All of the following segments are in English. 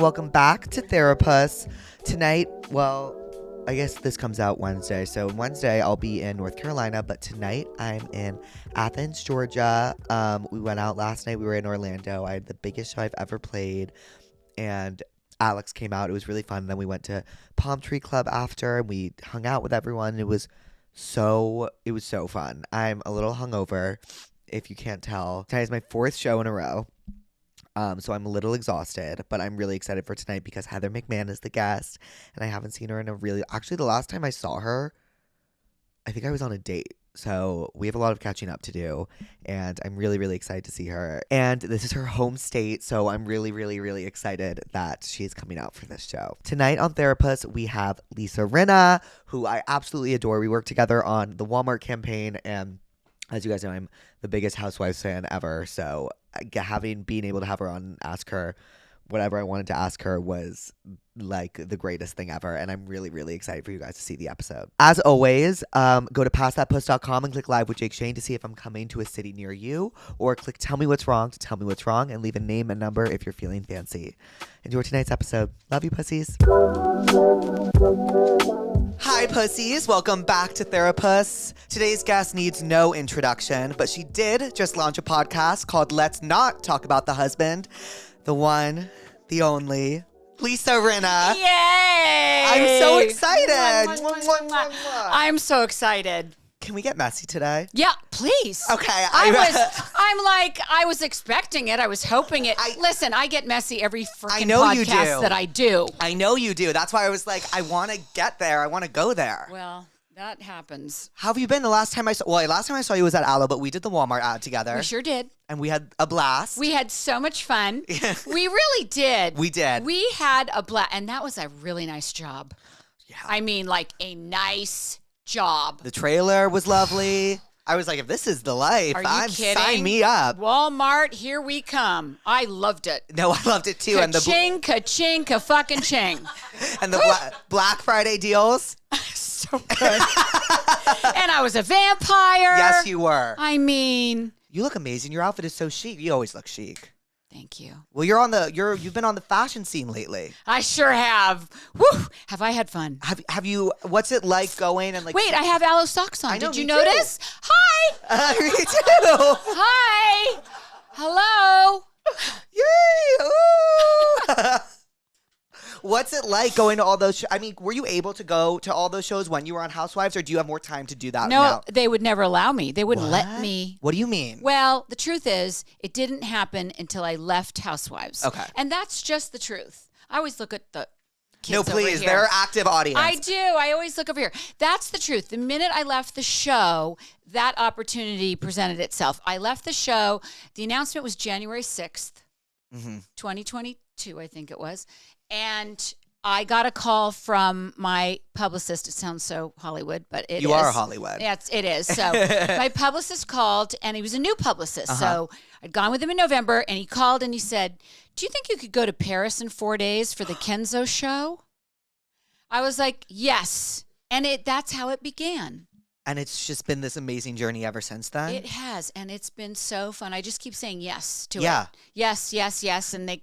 welcome back to Therapuss. Tonight, well, I guess this comes out Wednesday. So Wednesday I'll be in North Carolina, but tonight I'm in Athens, Georgia. We went out last night. We were in Orlando. I had the biggest show I've ever played, and Alex came out. It was really fun. Then we went to Palm Tree Club after, and we hung out with everyone. It was so fun. I'm a little hungover, if you can't tell. Tonight is my fourth show in a row. So I'm a little exhausted, but I'm really excited for tonight because Heather McMahon is the guest, and I haven't seen her in actually the last time I saw her, I think I was on a date. So we have a lot of catching up to do, and I'm really, really excited to see her. And this is her home state, so I'm really, really, really excited that she's coming out for this show. Tonight on Therapuss, we have Lisa Rinna, who I absolutely adore. We worked together on the Walmart campaign, and as you guys know, I'm the biggest Housewives fan ever, so being able to have her on and ask her whatever I wanted to ask her was like the greatest thing ever, and I'm really, really excited for you guys to see the episode. As always, go to passthatpuss.com and click live with Jake Shane to see if I'm coming to a city near you, or click tell me what's wrong to tell me what's wrong and leave a name and number if you're feeling fancy. Enjoy tonight's episode. Love you, pussies. Hi, pussies. Welcome back to Therapuss. Today's guest needs no introduction, but she did just launch a podcast called Let's Not Talk About the Husband. The one, the only, Lisa Rinna. Yay! I'm so excited. I'm so excited. Can we get messy today? Yeah, please. Okay. I was expecting it. I was hoping it. Listen, I get messy every freaking podcast that I do. I know you do. That's why I was like, I want to get there. I want to go there. Well, that happens. How have you been? Last time I saw you was at Aloe, but we did the Walmart ad together. We sure did. And we had a blast. We had so much fun. We really did. We did. We had a blast. And that was a really nice job. Yeah. I mean, like a nice job. The trailer was lovely. I was like, if this is the life, sign me up. Walmart, here we come. I loved it. No, I loved it too. Ka-ching, ka-ching, ka-fucking ching. And the Black Friday deals. So good. And I was a vampire. Yes, you were. I mean, you look amazing. Your outfit is so chic. You always look chic. Thank you. Well, you've been on the fashion scene lately. I sure have. Woo! Have I had fun? Have you? What's it like going and like? Wait, I have aloe socks on. I know, Did you me notice? Too. Hi. Me too. Hi. Hello. Yay! Ooh. What's it like going to all those I mean, were you able to go to all those shows when you were on Housewives, or do you have more time to do that No, now? they would never allow me. They wouldn't let me. What do you mean? Well, the truth is, it didn't happen until I left Housewives. Okay. And that's just the truth. I always look at the kids No, please. over here. They're active audience. I do. I always look over here. That's the truth. The minute I left the show, that opportunity presented itself. I left the show. The announcement was January 6th, 2022, I think it was. And I got a call from my publicist. It sounds so Hollywood, but it is. You are Hollywood. Yes, it is. So my publicist called, and he was a new publicist. So I'd gone with him in November, and he called and he said, "Do you think you could go to Paris in 4 days for the Kenzo show?" I was like, yes. And that's how it began. And it's just been this amazing journey ever since then? It has, and it's been so fun. I just keep saying yes to Yeah. it. Yes, yes, yes. And they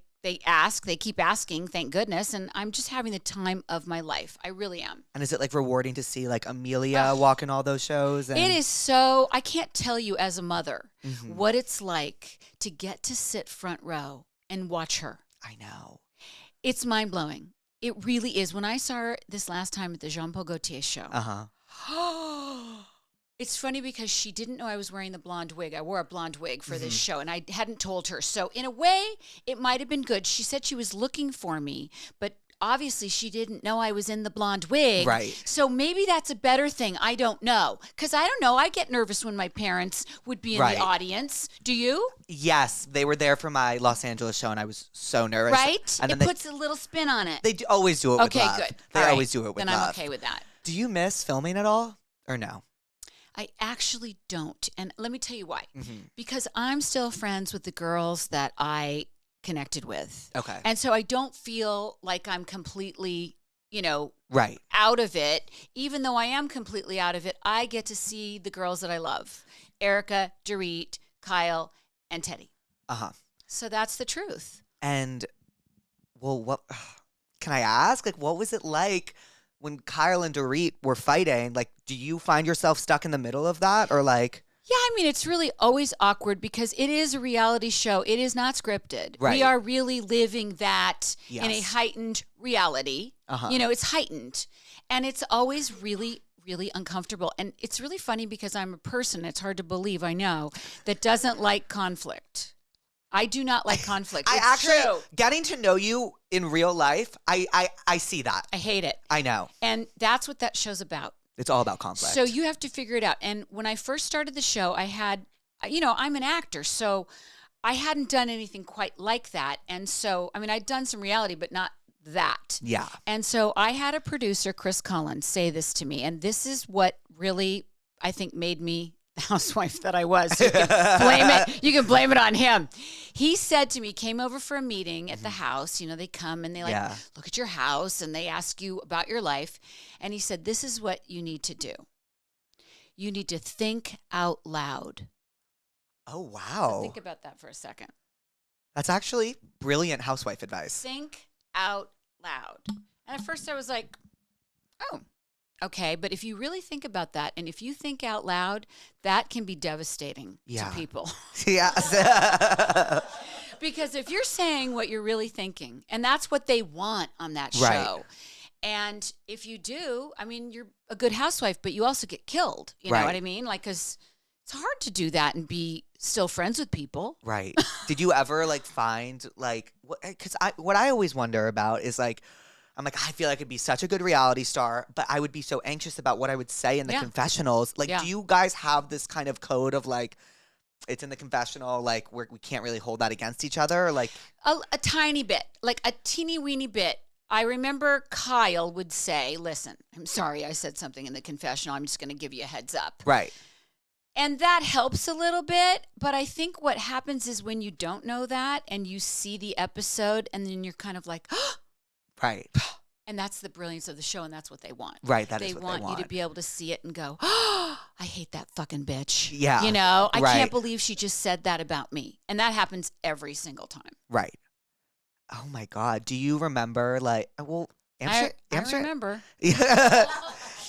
keep asking, thank goodness. And I'm just having the time of my life. I really am. And is it like rewarding to see like Amelia walking all those shows? And It is so, I can't tell you as a mother what it's like to get to sit front row and watch her. I know. It's mind blowing. It really is. When I saw her this last time at the Jean Paul Gaultier show, it's funny because she didn't know I was wearing the blonde wig. I wore a blonde wig for this show, and I hadn't told her. So in a way, it might have been good. She said she was looking for me, but obviously she didn't know I was in the blonde wig. Right. So maybe that's a better thing. I don't know. Because I don't know. I get nervous when my parents would be in the audience. Do you? Yes. They were there for my Los Angeles show, and I was so nervous. Right? And it puts a little spin on it. They always do it with love. Okay, good. They All right. always do it with then love. I'm okay with that. Do you miss filming at all or no? I actually don't. And let me tell you why. Because I'm still friends with the girls that I connected with. Okay. And so I don't feel like I'm completely, Right. out of it. Even though I am completely out of it, I get to see the girls that I love. Erica, Dorit, Kyle, and Teddy. Uh-huh. So that's the truth. And well, what can I ask? Like, what was it like when Kyle and Dorit were fighting? Like, do you find yourself stuck in the middle of that, or like? Yeah, I mean, it's really always awkward because it is a reality show. It is not scripted. Right. We are really living that in a Yes. heightened reality. You know, it's heightened. And it's always really, really uncomfortable. And it's really funny because I'm a person, it's hard to believe, I know, that doesn't like conflict. I do not like conflict. I It's actually true. getting to know you in real life. I see that. I hate it. I know. And that's what that show's about. It's all about conflict. So you have to figure it out. And when I first started the show, I had, I'm an actor, so I hadn't done anything quite like that. And so, I mean, I'd done some reality, but not that. Yeah. And so I had a producer, Chris Cullen, say this to me. And this is what really, I think, made me the housewife that I was. You can blame it. You can blame it on him. He said to me, came over for a meeting at the house. You know, they come and they look at your house and they ask you about your life. And he said, this is what you need to do. You need to think out loud. Oh, wow. So think about that for a second. That's actually brilliant housewife advice. Think out loud. And at first I was like, oh, okay. But if you really think about that, and if you think out loud, that can be devastating to people. Yes. Because if you're saying what you're really thinking, and that's what they want on that show. Right. And if you do, I mean, you're a good housewife, but you also get killed. You know Right. what I mean? Like, because it's hard to do that and be still friends with people. Right. Did you ever find because what I always wonder about is I'm like, I feel like I'd be such a good reality star, but I would be so anxious about what I would say in the confessionals. Like, do you guys have this kind of code of it's in the confessional, we can't really hold that against each other? Or A tiny bit, like a teeny weeny bit. I remember Kyle would say, listen, I'm sorry I said something in the confessional. I'm just going to give you a heads up. Right. And that helps a little bit. But I think what happens is when you don't know that and you see the episode and then you're kind of like, oh, right. And that's the brilliance of the show, and that's what they want. Right, They want you to be able to see it and go, oh, I hate that fucking bitch. Yeah, You know, I right. can't believe she just said that about me. And that happens every single time. Right. Oh my God. Do you remember I remember. Yeah.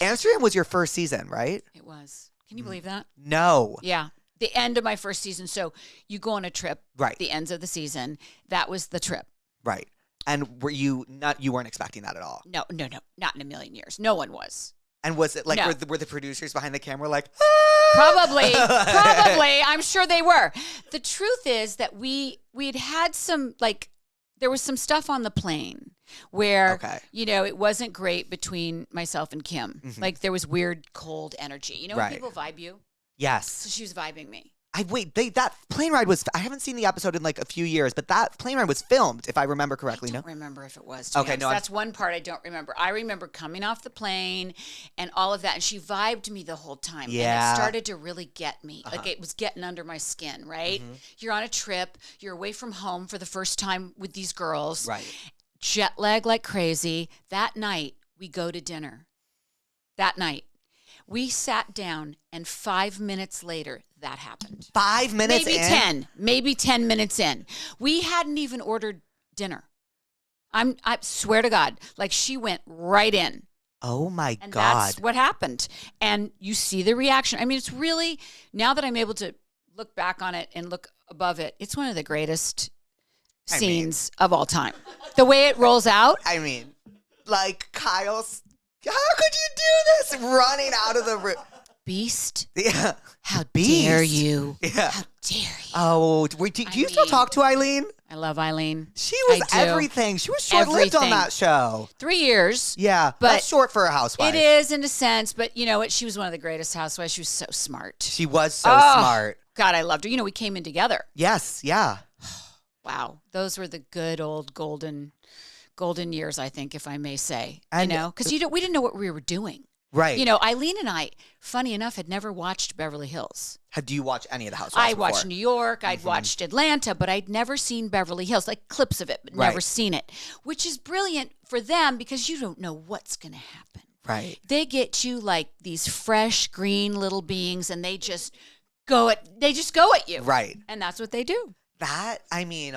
Amsterdam was your first season, right? It was. Can you believe that? No. Yeah. The end of my first season. So you go on a trip. Right. The ends of the season. That was the trip. Right. And you weren't expecting that at all? No. Not in a million years. No one was. And was it No. were the producers behind the camera like, Probably. I'm sure they were. The truth is that we'd had some, there was some stuff on the plane where, it wasn't great between myself and Kim. Mm-hmm. There was weird, cold energy. You know when Right. people vibe you? Yes. So she was vibing me. That plane ride was, I haven't seen the episode in a few years, but that plane ride was filmed, if I remember correctly. I don't remember if it was. To be honest. That's one part I don't remember. I remember coming off the plane and all of that, and she vibed me the whole time. Yeah. And it started to really get me. It was getting under my skin, right? Mm-hmm. You're on a trip. You're away from home for the first time with these girls. Right. Jet lag like crazy. That night, we go to dinner. That night. We sat down, and 5 minutes later, that happened. 5 minutes in? Maybe 10 minutes in. We hadn't even ordered dinner. I swear to God, she went right in. Oh my And God. that's what happened. And you see the reaction. I mean, it's really, now that I'm able to look back on it and look above it, it's one of the greatest scenes of all time. The way it rolls out. I mean, Kyle's, how could you do this? Running out of the room. Beast. Yeah. How Beast. dare you? Yeah. How dare you? Oh, do you still talk to Eileen? I love Eileen. She was I do. everything. She was short-lived on Everything. that show. 3 years. Yeah, But that's short for a housewife. It is in a sense, but you know what? She was one of the greatest housewives. She was so smart. She was so Oh. smart. God, I loved her. You know, we came in together. Yes, yeah. Wow. Those were the good old golden years, I think, if I may say. And- Because we didn't know what we were doing. Right. You know, Eileen and I, funny enough, had never watched Beverly Hills. Do you watch any of the housewives I watched before? New York, I'd watched Atlanta, but I'd never seen Beverly Hills, clips of it, but never Right. seen it, which is brilliant for them because you don't know what's going to happen. Right. They get you like these fresh green little beings and they just go at you. Right. And that's what they do. That, I mean,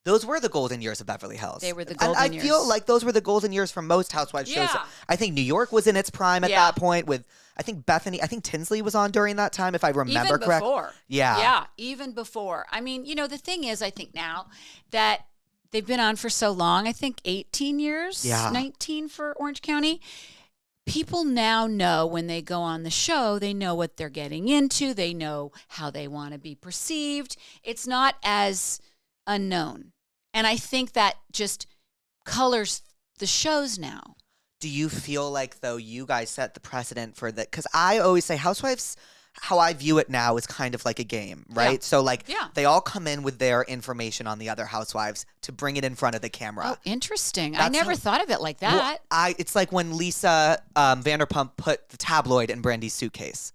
Those were the golden years of Beverly Hills. They were the golden years. And I feel like those were the golden years for most Housewives shows. Yeah. I think New York was in its prime at that point with, I think Tinsley was on during that time, if I remember correctly. Even before. Yeah. Yeah, even before. I mean, the thing is, I think now that they've been on for so long, I think 18 years, 19 for Orange County. People now know when they go on the show, they know what they're getting into. They know how they want to be perceived. It's not as unknown. And I think that just colors the shows now. Do you feel like, though, you guys set the precedent for that? Because I always say Housewives, how I view it now is kind of like a game, right? Yeah. So, they all come in with their information on the other Housewives to bring it in front of the camera. Oh, interesting. I never thought of it like that. Well, it's like when Lisa Vanderpump put the tabloid in Brandy's suitcase.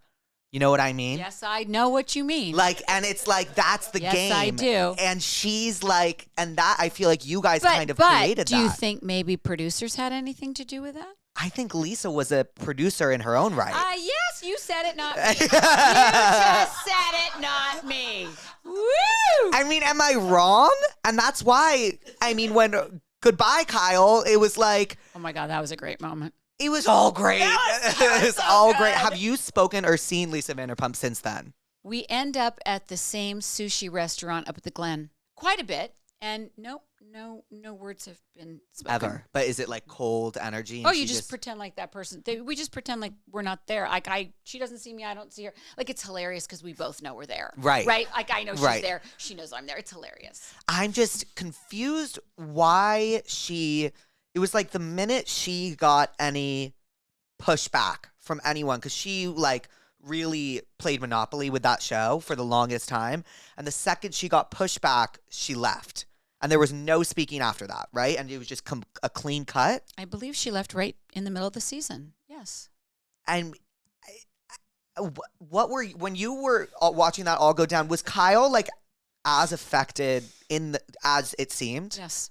You know what I mean? Yes, I know what you mean. And it's like, that's the game. Yes, I do. And she's like, and that, I feel like you guys kind of created that. Do you think maybe producers had anything to do with that? I think Lisa was a producer in her own right. Yes, you said it, not me. You just said it, not me. Woo! I mean, am I wrong? And that's why, when Goodbye, Kyle, it was like... Oh my God, that was a great moment. It was all great. It was so all good. great. Have you spoken or seen Lisa Vanderpump since then? We end up at the same sushi restaurant up at the Glen quite a bit. And no words have been spoken. Ever. But is it like cold energy? Oh, you just pretend like that person. We just pretend like we're not there. She doesn't see me. I don't see her. Like, it's hilarious because we both know we're there. Right. Right? Like, I know she's there. She knows I'm there. It's hilarious. I'm just confused why it was like the minute she got any pushback from anyone, because she really played Monopoly with that show for the longest time. And the second she got pushback, she left. And there was no speaking after that, right? And it was just a clean cut. I believe she left right in the middle of the season. Yes. And when you were watching that all go down, was Kyle as affected as it seemed? Yes.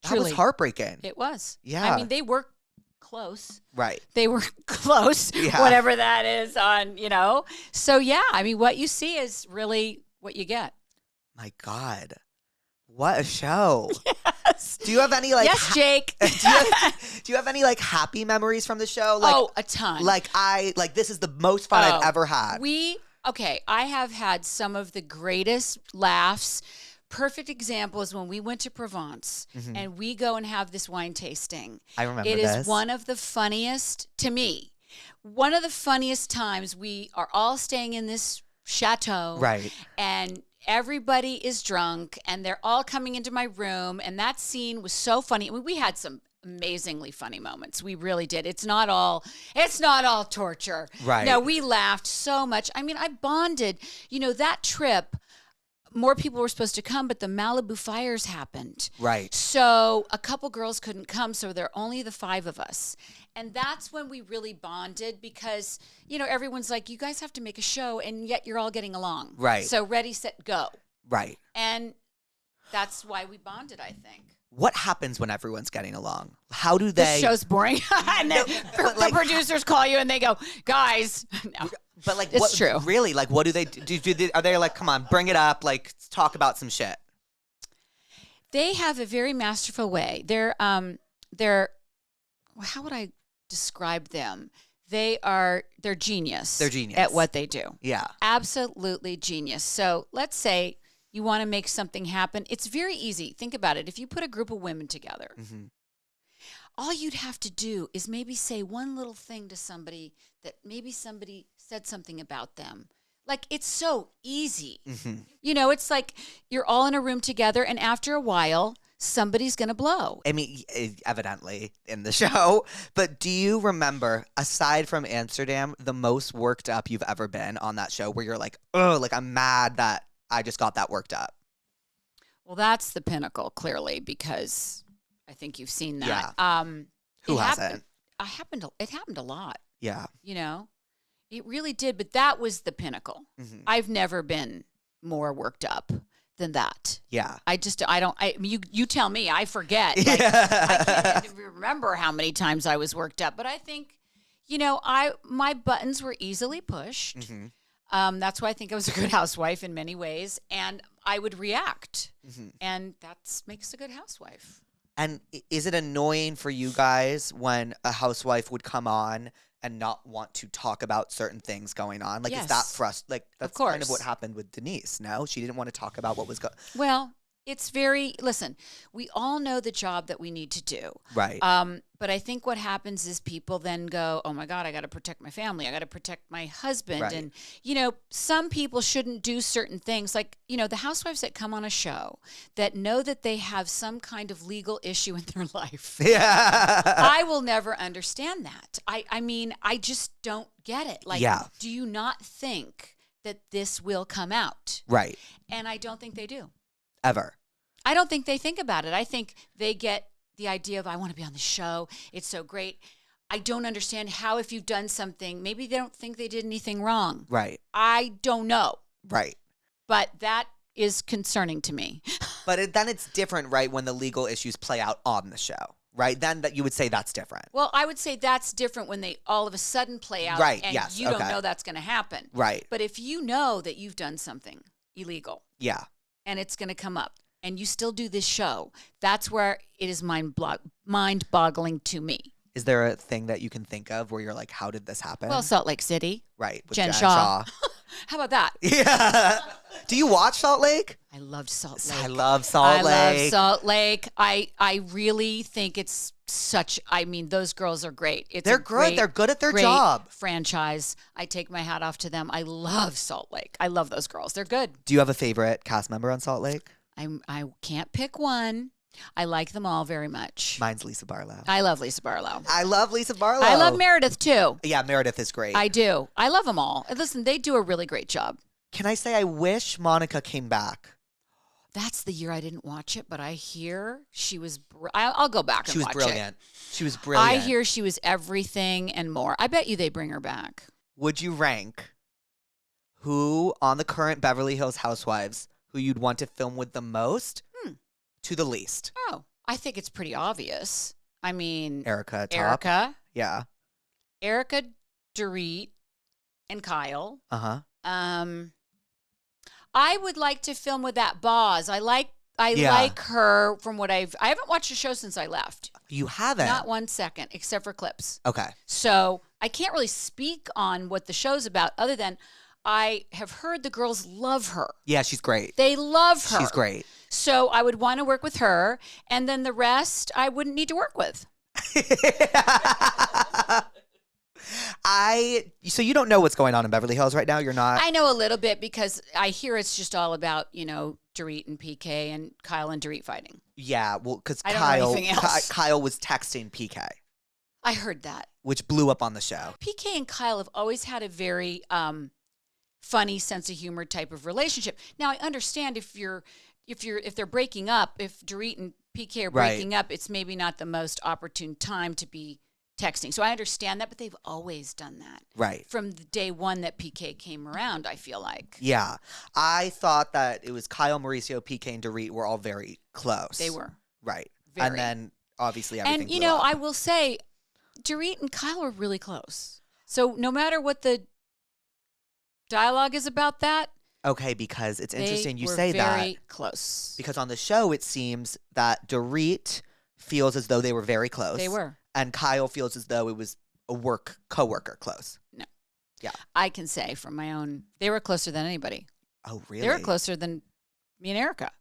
That Truly. was heartbreaking. It was. Yeah. I mean, they were close. Right. They were close, whatever that is on, So, yeah, I mean, what you see is really what you get. My God. What a show. Yes. Do you have any Yes, Jake. do you have any happy memories from the show? A ton. This is the most fun I've ever had. I have had some of the greatest laughs. Perfect example is when we went to Provence and we go and have this wine tasting. I remember this. It is one of the funniest, to me, one of the funniest times. We are all staying in this chateau. Right. And everybody is drunk and they're all coming into my room. And that scene was so funny. I mean, we had some amazingly funny moments. We really did. It's not all torture. Right. No, we laughed so much. I mean, I bonded, that trip. More people were supposed to come, but the Malibu fires happened. Right. So a couple girls couldn't come, so there are only the 5 of us. And that's when we really bonded because, everyone's like, you guys have to make a show, and yet you're all getting along. Right. So ready, set, go. Right. And that's why we bonded, I think. What happens when everyone's getting along? How do they... The show's boring. And then the producers call you and they go, guys, no. But it's true. Really, what do they do? Are they like, come on, bring it up, talk about some shit? They have a very masterful way. They're how would I describe them? They're genius. They're genius at what they do. Yeah, absolutely genius. So let's say you want to make something happen. It's very easy. Think about it. If you put a group of women together. All you'd have to do is maybe say one little thing to somebody that maybe somebody said something about them. It's so easy. It's like you're all in a room together and after a while, somebody's going to blow. I mean, evidently in the show. But do you remember, aside from Amsterdam, the most worked up you've ever been on that show where you're like, oh, I'm mad that I just got that worked up? Well, that's the pinnacle, clearly, because... I think you've seen that. Yeah. Who hasn't? It happened a lot. Yeah. It really did. But that was the pinnacle. I've never been more worked up than that. Yeah. You tell me. I forget. I can't even remember how many times I was worked up. But I think, my buttons were easily pushed. That's why I think I was a good housewife in many ways. And I would react. And that makes a good housewife. And is it annoying for you guys when a housewife would come on and not want to talk about certain things going on? Like, is that Yes. like, that's Of course. kind of what happened with Denise, no? She didn't want to talk about what was going. Well, listen, we all know the job that we need to do. Right. But I think what happens is people then go, oh my God, I got to protect my family. I got to protect my husband. Right. And, some people shouldn't do certain things. Like, the housewives that come on a show that know that they have some kind of legal issue in their life. Yeah. I will never understand that. I mean, I just don't get it. Like, do you not think that this will come out? Right. And I don't think they do. Ever. I don't think they think about it. I think they get the idea of, I want to be on the show. It's so great. I don't understand how, if you've done something, maybe they don't think they did anything wrong. Right. I don't know. Right. But that is concerning to me. But then it's different, right, when the legal issues play out on the show, right? Then that you would say that's different. Well, I would say that's different when they all of a sudden play out, right, and yes, you don't know that's going to happen. Right. But if you know that you've done something illegal, and it's going to come up, and you still do this show, that's where it is mind-boggling to me. Is there a thing that you can think of where you're like, how did this happen? Well, Salt Lake City. Right. With Jen Shaw. How about that? Yeah. Do you watch Salt Lake? I loved Salt Lake. I love Salt Lake. I love Salt Lake. I really think it's those girls are great. They're good. They're good at their job. Franchise. I take my hat off to them. I love Salt Lake. I love those girls. They're good. Do you have a favorite cast member on Salt Lake? I can't pick one. I like them all very much. Mine's Lisa Barlow. I love Lisa Barlow. I love Lisa Barlow. I love Meredith too. Yeah, Meredith is great. I do. I love them all. Listen, they do a really great job. Can I say I wish Monica came back? That's the year I didn't watch it, but I hear she was. I'll go back and watch it. She was brilliant. She was brilliant. I hear she was everything and more. I bet you they bring her back. Would you rank who on the current Beverly Hills Housewives who you'd want to film with the most to the least? Oh, I think it's pretty obvious. I mean, Erica. Yeah. Erica, Dorit, and Kyle. Uh-huh. I would like to film with that Boz. I like her from what I haven't watched the show since I left. You haven't? Not 1 second, except for clips. Okay. So I can't really speak on what the show's about other than I have heard the girls love her. Yeah, she's great. They love her. She's great. So I would want to work with her, and then the rest I wouldn't need to work with. So you don't know what's going on in Beverly Hills right now? You're not? I know a little bit because I hear it's just all about, Dorit and PK and Kyle and Dorit fighting. Yeah, well, because Kyle was texting PK. I heard that. Which blew up on the show. PK and Kyle have always had a very funny sense of humor type of relationship. Now I understand if they're breaking up, if Dorit and PK are breaking up, it's maybe not the most opportune time to be texting. So I understand that, but they've always done that. Right. From the day one that PK came around, I feel like. Yeah. I thought that it was Kyle, Mauricio, PK, and Dorit were all very close. They were. Right. Very. And then obviously everything And, blew up. I will say Dorit and Kyle are really close. So no matter what the dialogue is about that. Okay, because it's interesting you say that. They were very close. Because on the show, it seems that Dorit feels as though they were very close. They were. And Kyle feels as though it was a coworker close. No. Yeah. I can say from my own, they were closer than anybody. Oh, really? They were closer than me and Erica.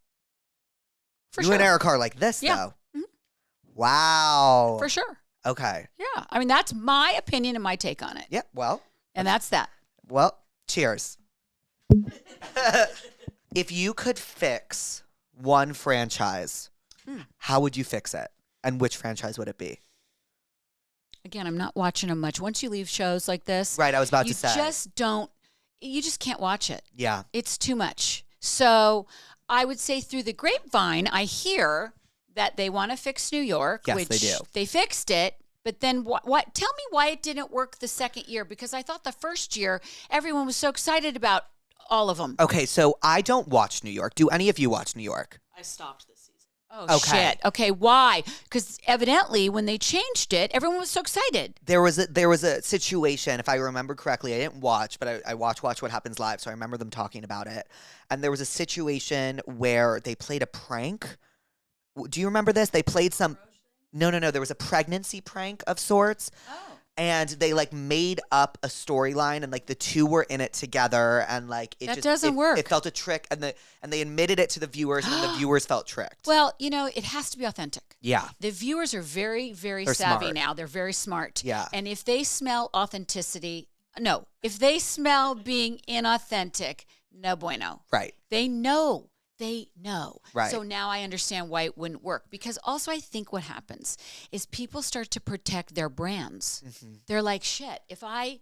For you sure. and Erica are like this, Yeah. though. Mm-hmm. Wow. For sure. Okay. Yeah. I mean, that's my opinion and my take on it. Yeah, well. And that's that. Well, cheers. If you could fix one franchise, how would you fix it? And which franchise would it be? Again, I'm not watching them much. Once you leave shows like this, right, I was about to say. You just can't watch it. Yeah. It's too much. So I would say through the grapevine, I hear that they want to fix New York, yes, which they do. They fixed it. But then what? Tell me why it didn't work the second year, because I thought the first year everyone was so excited about all of them. Okay, so I don't watch New York. Do any of you watch New York? I stopped this season. Oh, shit. Okay, why? Because evidently when they changed it, everyone was so excited. There was a situation, if I remember correctly. I didn't watch, but I watch What Happens Live, so I remember them talking about it. And there was a situation where they played a prank. Do you remember this? They played some. No. There was a pregnancy prank of sorts. Oh. And they like made up a storyline, and like the two were in it together, and like that doesn't work. It felt a trick, and they admitted it to the viewers, and the viewers felt tricked. Well, it has to be authentic. Yeah. The viewers are very, very They're savvy smart. now. They're very smart. Yeah. And if they smell authenticity, if they smell being inauthentic, no bueno. Right. They know. They know. Right. So now I understand why it wouldn't work. Because also I think what happens is people start to protect their brands. Mm-hmm. They're like, shit, if I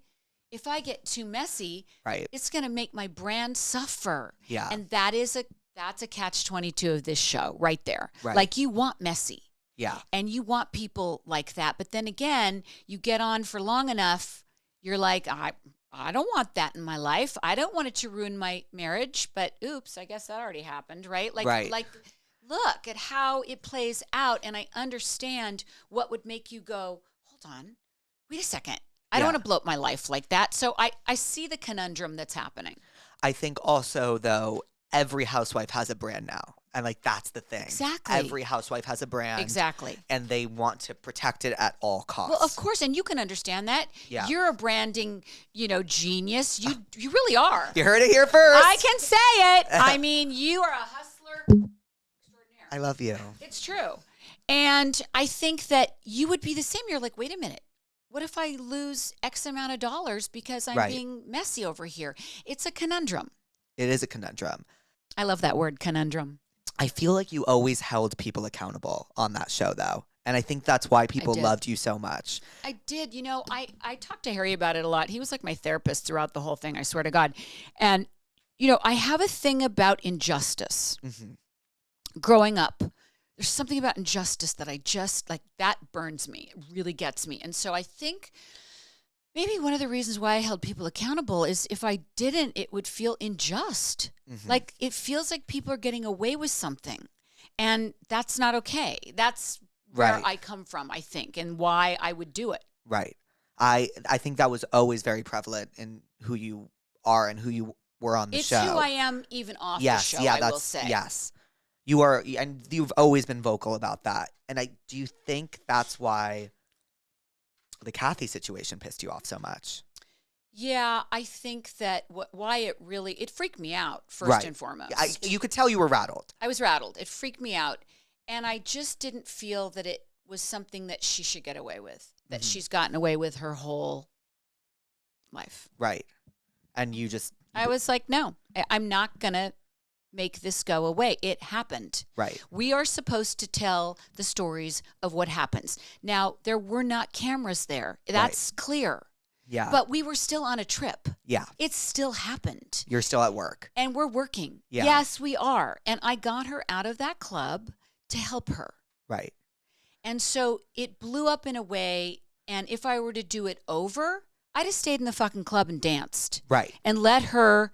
get too messy, Right. it's going to make my brand suffer. Yeah. And that's a catch-22 of this show right there. Right. Like you want messy. Yeah. And you want people like that. But then again, you get on for long enough, you're like, I don't want that in my life. I don't want it to ruin my marriage, but oops, I guess that already happened, right? Like look at how it plays out, and I understand what would make you go, hold on, wait a second. I don't want to blow up my life like that. So I see the conundrum that's happening. I think also, though, every housewife has a brand now. And like that's the thing. Exactly. Every housewife has a brand. Exactly. And they want to protect it at all costs. Well, of course, and you can understand that. Yeah. You're a branding, genius. You really are. You heard it here first. I can say it. I mean, you are a hustler extraordinaire. I love you. It's true. And I think that you would be the same. You're like, wait a minute. What if I lose X amount of dollars because I'm being messy over here? It's a conundrum. It is a conundrum. I love that word, conundrum. I feel like you always held people accountable on that show, though. And I think that's why people loved you so much. I did. I talked to Harry about it a lot. He was like my therapist throughout the whole thing, I swear to God. And, I have a thing about injustice. Mm-hmm. Growing up, there's something about injustice that I just, like, that burns me. It really gets me. And so I think maybe one of the reasons why I held people accountable is if I didn't, it would feel unjust. Mm-hmm. Like it feels like people are getting away with something, and that's not okay. That's where I come from, I think, and why I would do it. Right. I think that was always very prevalent in who you are and who you were on the show. It's who I am even off the show, I will say. Yes. You are, and you've always been vocal about that. And do you think that's why the Kathy situation pissed you off so much? Yeah, I think that why it freaked me out first and foremost. You could tell you were rattled. I was rattled. It freaked me out. And I just didn't feel that it was something that she should get away with, that she's gotten away with her whole life. Right. And I was like, no, I'm not going to make this go away. It happened. Right. We are supposed to tell the stories of what happens. Now, there were not cameras there. That's clear. Yeah. But we were still on a trip. Yeah. It still happened. You're still at work. And we're working. Yeah. Yes, we are. And I got her out of that club to help her. Right. And so it blew up in a way. And if I were to do it over, I'd have stayed in the fucking club and danced. Right. And let her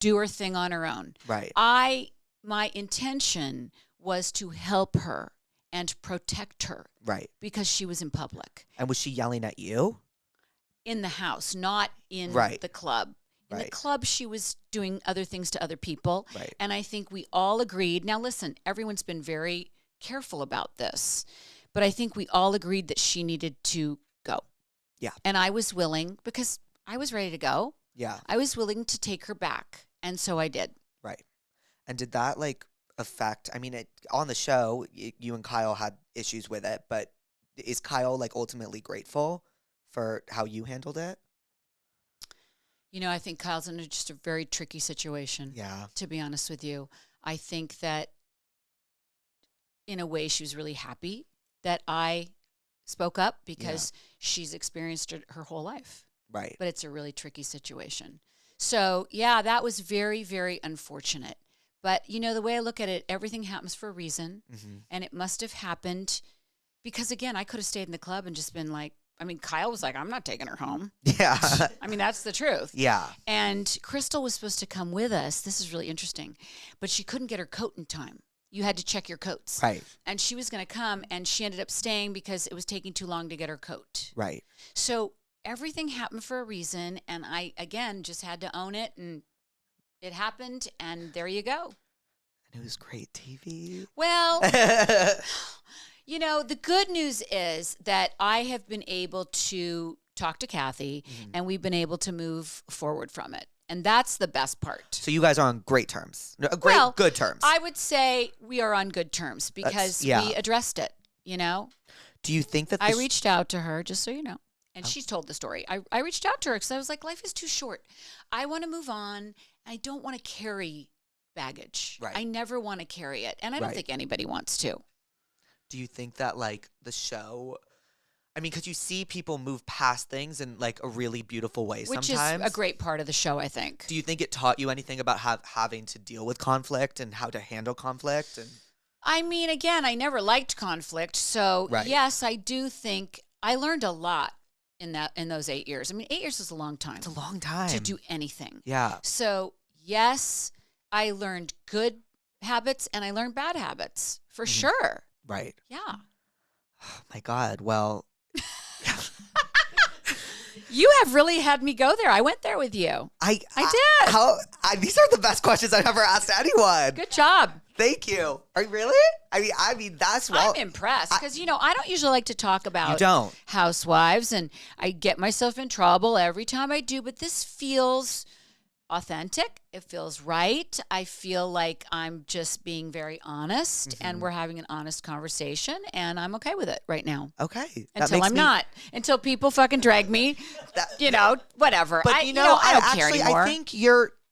do her thing on her own. Right. My intention was to help her and protect her. Right. Because she was in public. And was she yelling at you? In the house, not in the club. In the club, she was doing other things to other people. Right. And I think we all agreed. Now, listen, everyone's been very careful about this. But I think we all agreed that she needed to go. Yeah. And I was willing, because I was ready to go. Yeah. I was willing to take her back. And so I did. Right. And did that, affect, on the show, you and Kyle had issues with it, but is Kyle, ultimately grateful for how you handled it? I think Kyle's in just a very tricky situation. Yeah. To be honest with you. I think that in a way she was really happy that I spoke up because she's experienced it her whole life. Right. But it's a really tricky situation. So, yeah, that was very, very unfortunate. But, the way I look at it, everything happens for a reason. Mm-hmm. And it must have happened because, again, I could have stayed in the club and just been like, Kyle was like, I'm not taking her home. Yeah. That's the truth. Yeah. And Crystal was supposed to come with us. This is really interesting. But she couldn't get her coat in time. you had to check your coats. Right. And she was going to come, and she ended up staying because it was taking too long to get her coat. Right. So everything happened for a reason, and I, again, just had to own it, and it happened, and there you go. And it was great TV. Well, you know, the good news is that I have been able to talk to Kathy, and we've been able to move forward from it. And that's the best part. So you guys are on great terms. Good terms. I would say we are on good terms because we addressed it, you know? Do you think that I reached out to her, just so you know, and she's told the story. I reached out to her because I was like, life is too short. I want to move on. I don't want to carry baggage. Right. I never want to carry it. And I don't think anybody wants to. Do you think that, like, the show... I mean, because you see people move past things in, like, a really beautiful way Which sometimes. is a great part of the show, I think. Do you think it taught you anything about having to deal with conflict and how to handle conflict? And I mean, again, I never liked conflict. So, yes, I do think I learned a lot in those 8 years. I mean, 8 years is a long time. It's a long time. To do anything. Yeah. So, yes, I learned good habits and I learned bad habits, for sure. Right. Yeah. Oh, my God. Well... You have really had me go there. I went there with you. I did. These are the best questions I've ever asked anyone. Good job. Thank you. Are you really? I mean, that's I'm impressed because, you know, I don't usually like to talk about housewives, and I get myself in trouble every time I do, but this feels authentic. It feels right. I feel like I'm just being very honest, and we're having an honest conversation, and I'm okay with it right now. Okay. Until I'm not. Until people fucking drag me, whatever. But I don't care anymore.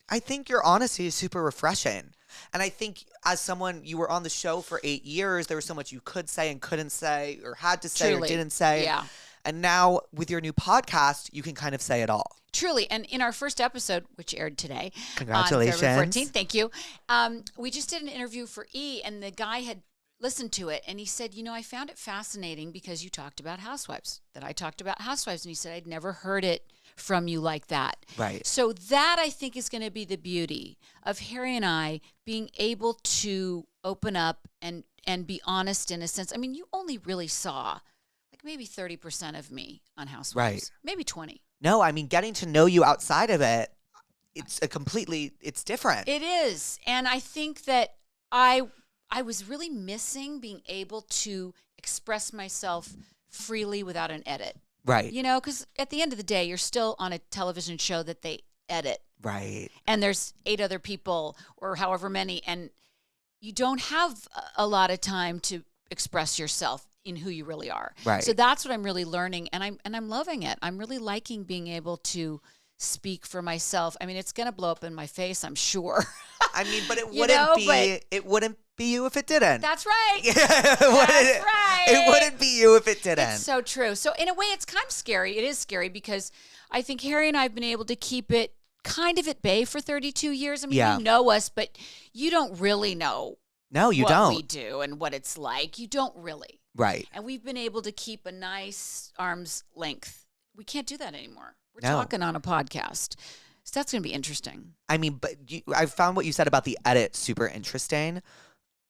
I think your honesty is super refreshing. And I think as someone, you were on the show for 8 years, there was so much you could say and couldn't say or had to say or didn't say. Yeah. And now with your new podcast, you can kind of say it all. Truly. And in our first episode, which aired today, congratulations, on February 14th, thank you. We just did an interview for E, and the guy had listened to it, and he said, you know, I found it fascinating because you talked about housewives, that I talked about housewives. And he said, I'd never heard it from you like that. Right. So that, I think, is going to be the beauty of Harry and I being able to open up and be honest in a sense. I mean, you only really saw like maybe 30% of me on Housewives. Right. Maybe 20. No, I mean, getting to know you outside of it, it's different. It is. And I think that I was really missing being able to express myself freely without an edit. Right. You know, because at the end of the day, you're still on a television show that they edit. Right. And there's 8 other people or however many, and you don't have a lot of time to express yourself in who you really are. Right. So that's what I'm really learning, and I'm loving it. I'm really liking being able to speak for myself. I mean, it's going to blow up in my face, I'm sure. I mean, but it wouldn't be you if it didn't. That's right. That's right. It wouldn't be you if it didn't. It's so true. So in a way, it's kind of scary. It is scary because I think Harry and I have been able to keep it kind of at bay for 32 years. I mean, you know us, but you don't really know. No, you what don't. We do and what it's like. You don't really. Right. And we've been able to keep a nice arm's length. We can't do that anymore. We're talking on a podcast. So that's going to be interesting. I mean, but I found what you said about the edit super interesting.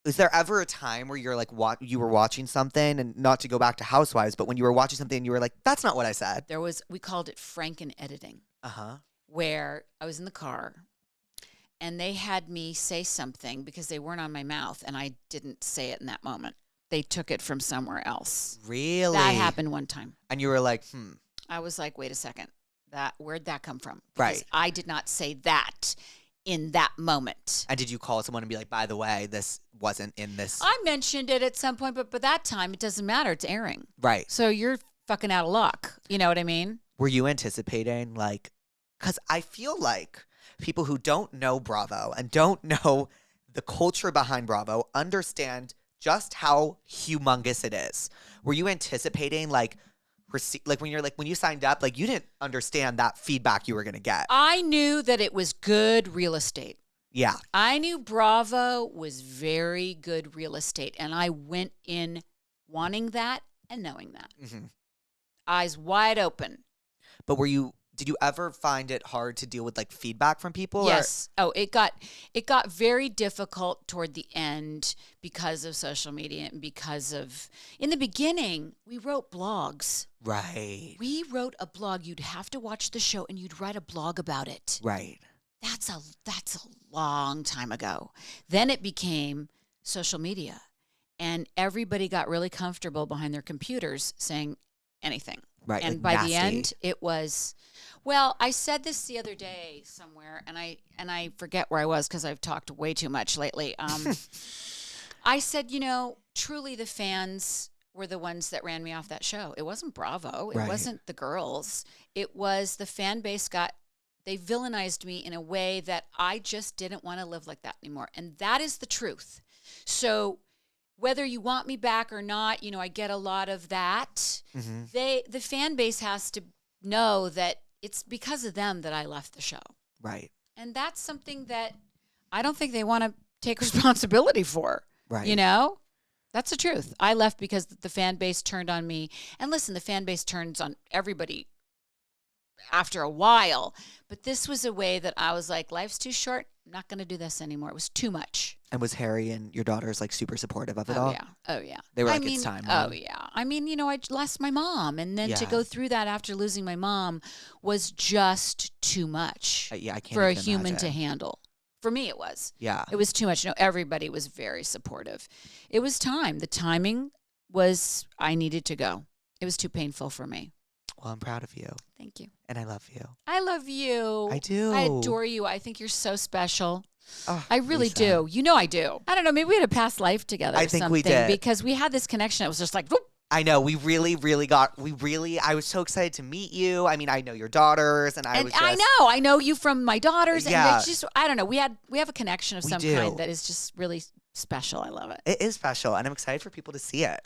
Is there ever a time where you're like, you were watching something, and not to go back to Housewives, but when you were watching something, you were like, that's not what I said? We called it Franken editing. Uh-huh. Where I was in the car, and they had me say something because they weren't on my mouth, and I didn't say it in that moment. They took it from somewhere else. Really? That happened one time. And you were like, I was like, wait a second. Where'd that come from? Because right. I did not say that in that moment. And did you call someone and be like, by the way, this wasn't in this? I mentioned it at some point, but by that time, it doesn't matter. It's airing. Right. So you're fucking out of luck. You know what I mean? Were you anticipating, like, because I feel like people who don't know Bravo and don't know the culture behind Bravo understand just how humongous it is. Were you anticipating, like when you signed up, like, you didn't understand that feedback you were going to get? I knew that it was good real estate. Yeah. I knew Bravo was very good real estate, and I went in wanting that and knowing that. Mm-hmm. Eyes wide open. But were you did you ever find it hard to deal with like feedback from people? Yes. Oh, it got very difficult toward the end because of social media and because of, in the beginning, we wrote blogs. Right. We wrote a blog. You'd have to watch the show and you'd write a blog about it. Right. That's a long time ago. Then it became social media, and everybody got really comfortable behind their computers saying anything. Right. And like by nasty. the end, it was, well, I said this the other day somewhere, and I forget where I was because I've talked way too much lately. I said, truly the fans were the ones that ran me off that show. It wasn't Bravo. It Right. wasn't the girls. It was the fan base they villainized me in a way that I just didn't want to live like that anymore. And that is the truth. So whether you want me back or not, I get a lot of that. Mm-hmm. The fan base has to know that it's because of them that I left the show. Right. And that's something that I don't think they want to take responsibility for. Right. That's the truth. I left because the fan base turned on me. And listen, the fan base turns on everybody after a while. But this was a way that I was like, life's too short. I'm not going to do this anymore. It was too much. And was Harry and your daughters like super supportive of it all? Yeah. Oh, yeah. They were like, it's time. Oh, yeah. I lost my mom. And then to go through that after losing my mom was just too much Yeah, I can't for a even human imagine. to handle. For me, it was. Yeah. It was too much. Everybody was very supportive. It was time. The timing was, I needed to go. It was too painful for me. Well, I'm proud of you. Thank you. And I love you. I love you. I do. I adore you. I think you're so special. Oh, I really Lisa. do. I do. I don't know. Maybe we had a past life together I or think something. we did. Because we had this connection. It was just like, whoop. I know. I was so excited to meet you. I mean, I know your daughters and I know you from my daughters. Yeah. And it's just, I don't know. We have a connection of some do. kind that is just really special. I love it. It is special. And I'm excited for people to see it.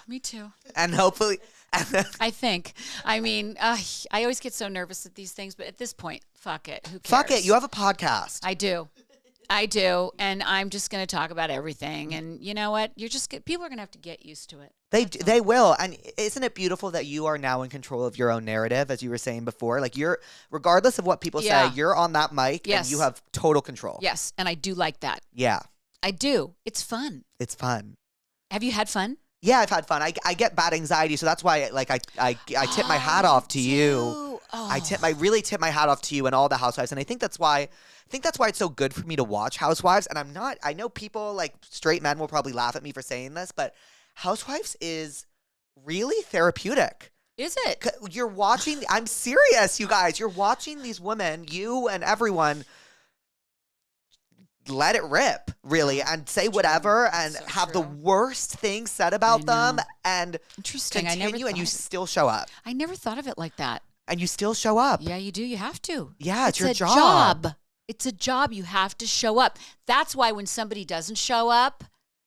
Me too. And hopefully. I think. I always get so nervous at these things, but at this point, fuck it. Who cares? Fuck it. You have a podcast. I do. And I'm just going to talk about everything. And you know what? People are going to have to get used to it. They will. And isn't it beautiful that you are now in control of your own narrative, as you were saying before? Like regardless of what people say, you're on that mic and you have total control. Yes. And I do like that. Yeah. I do. It's fun. It's fun. Have you had fun? Yeah, I've had fun. I get bad anxiety, so that's why I tip my hat off to you. Oh. I really tip my hat off to you and all the housewives, and I think that's why it's so good for me to watch Housewives. And I know people like straight men will probably laugh at me for saying this, but Housewives is really therapeutic. Is it? You're watching. I'm serious, you guys. You're watching these women, you and everyone, let it rip, really, and say whatever and So have the true. worst things said about them and Interesting. continue, and you still show up. I never thought of it like that. And you still show up. Yeah, you do. You have to. Yeah, it's your a job. It's a job. You have to show up. That's why when somebody doesn't show up,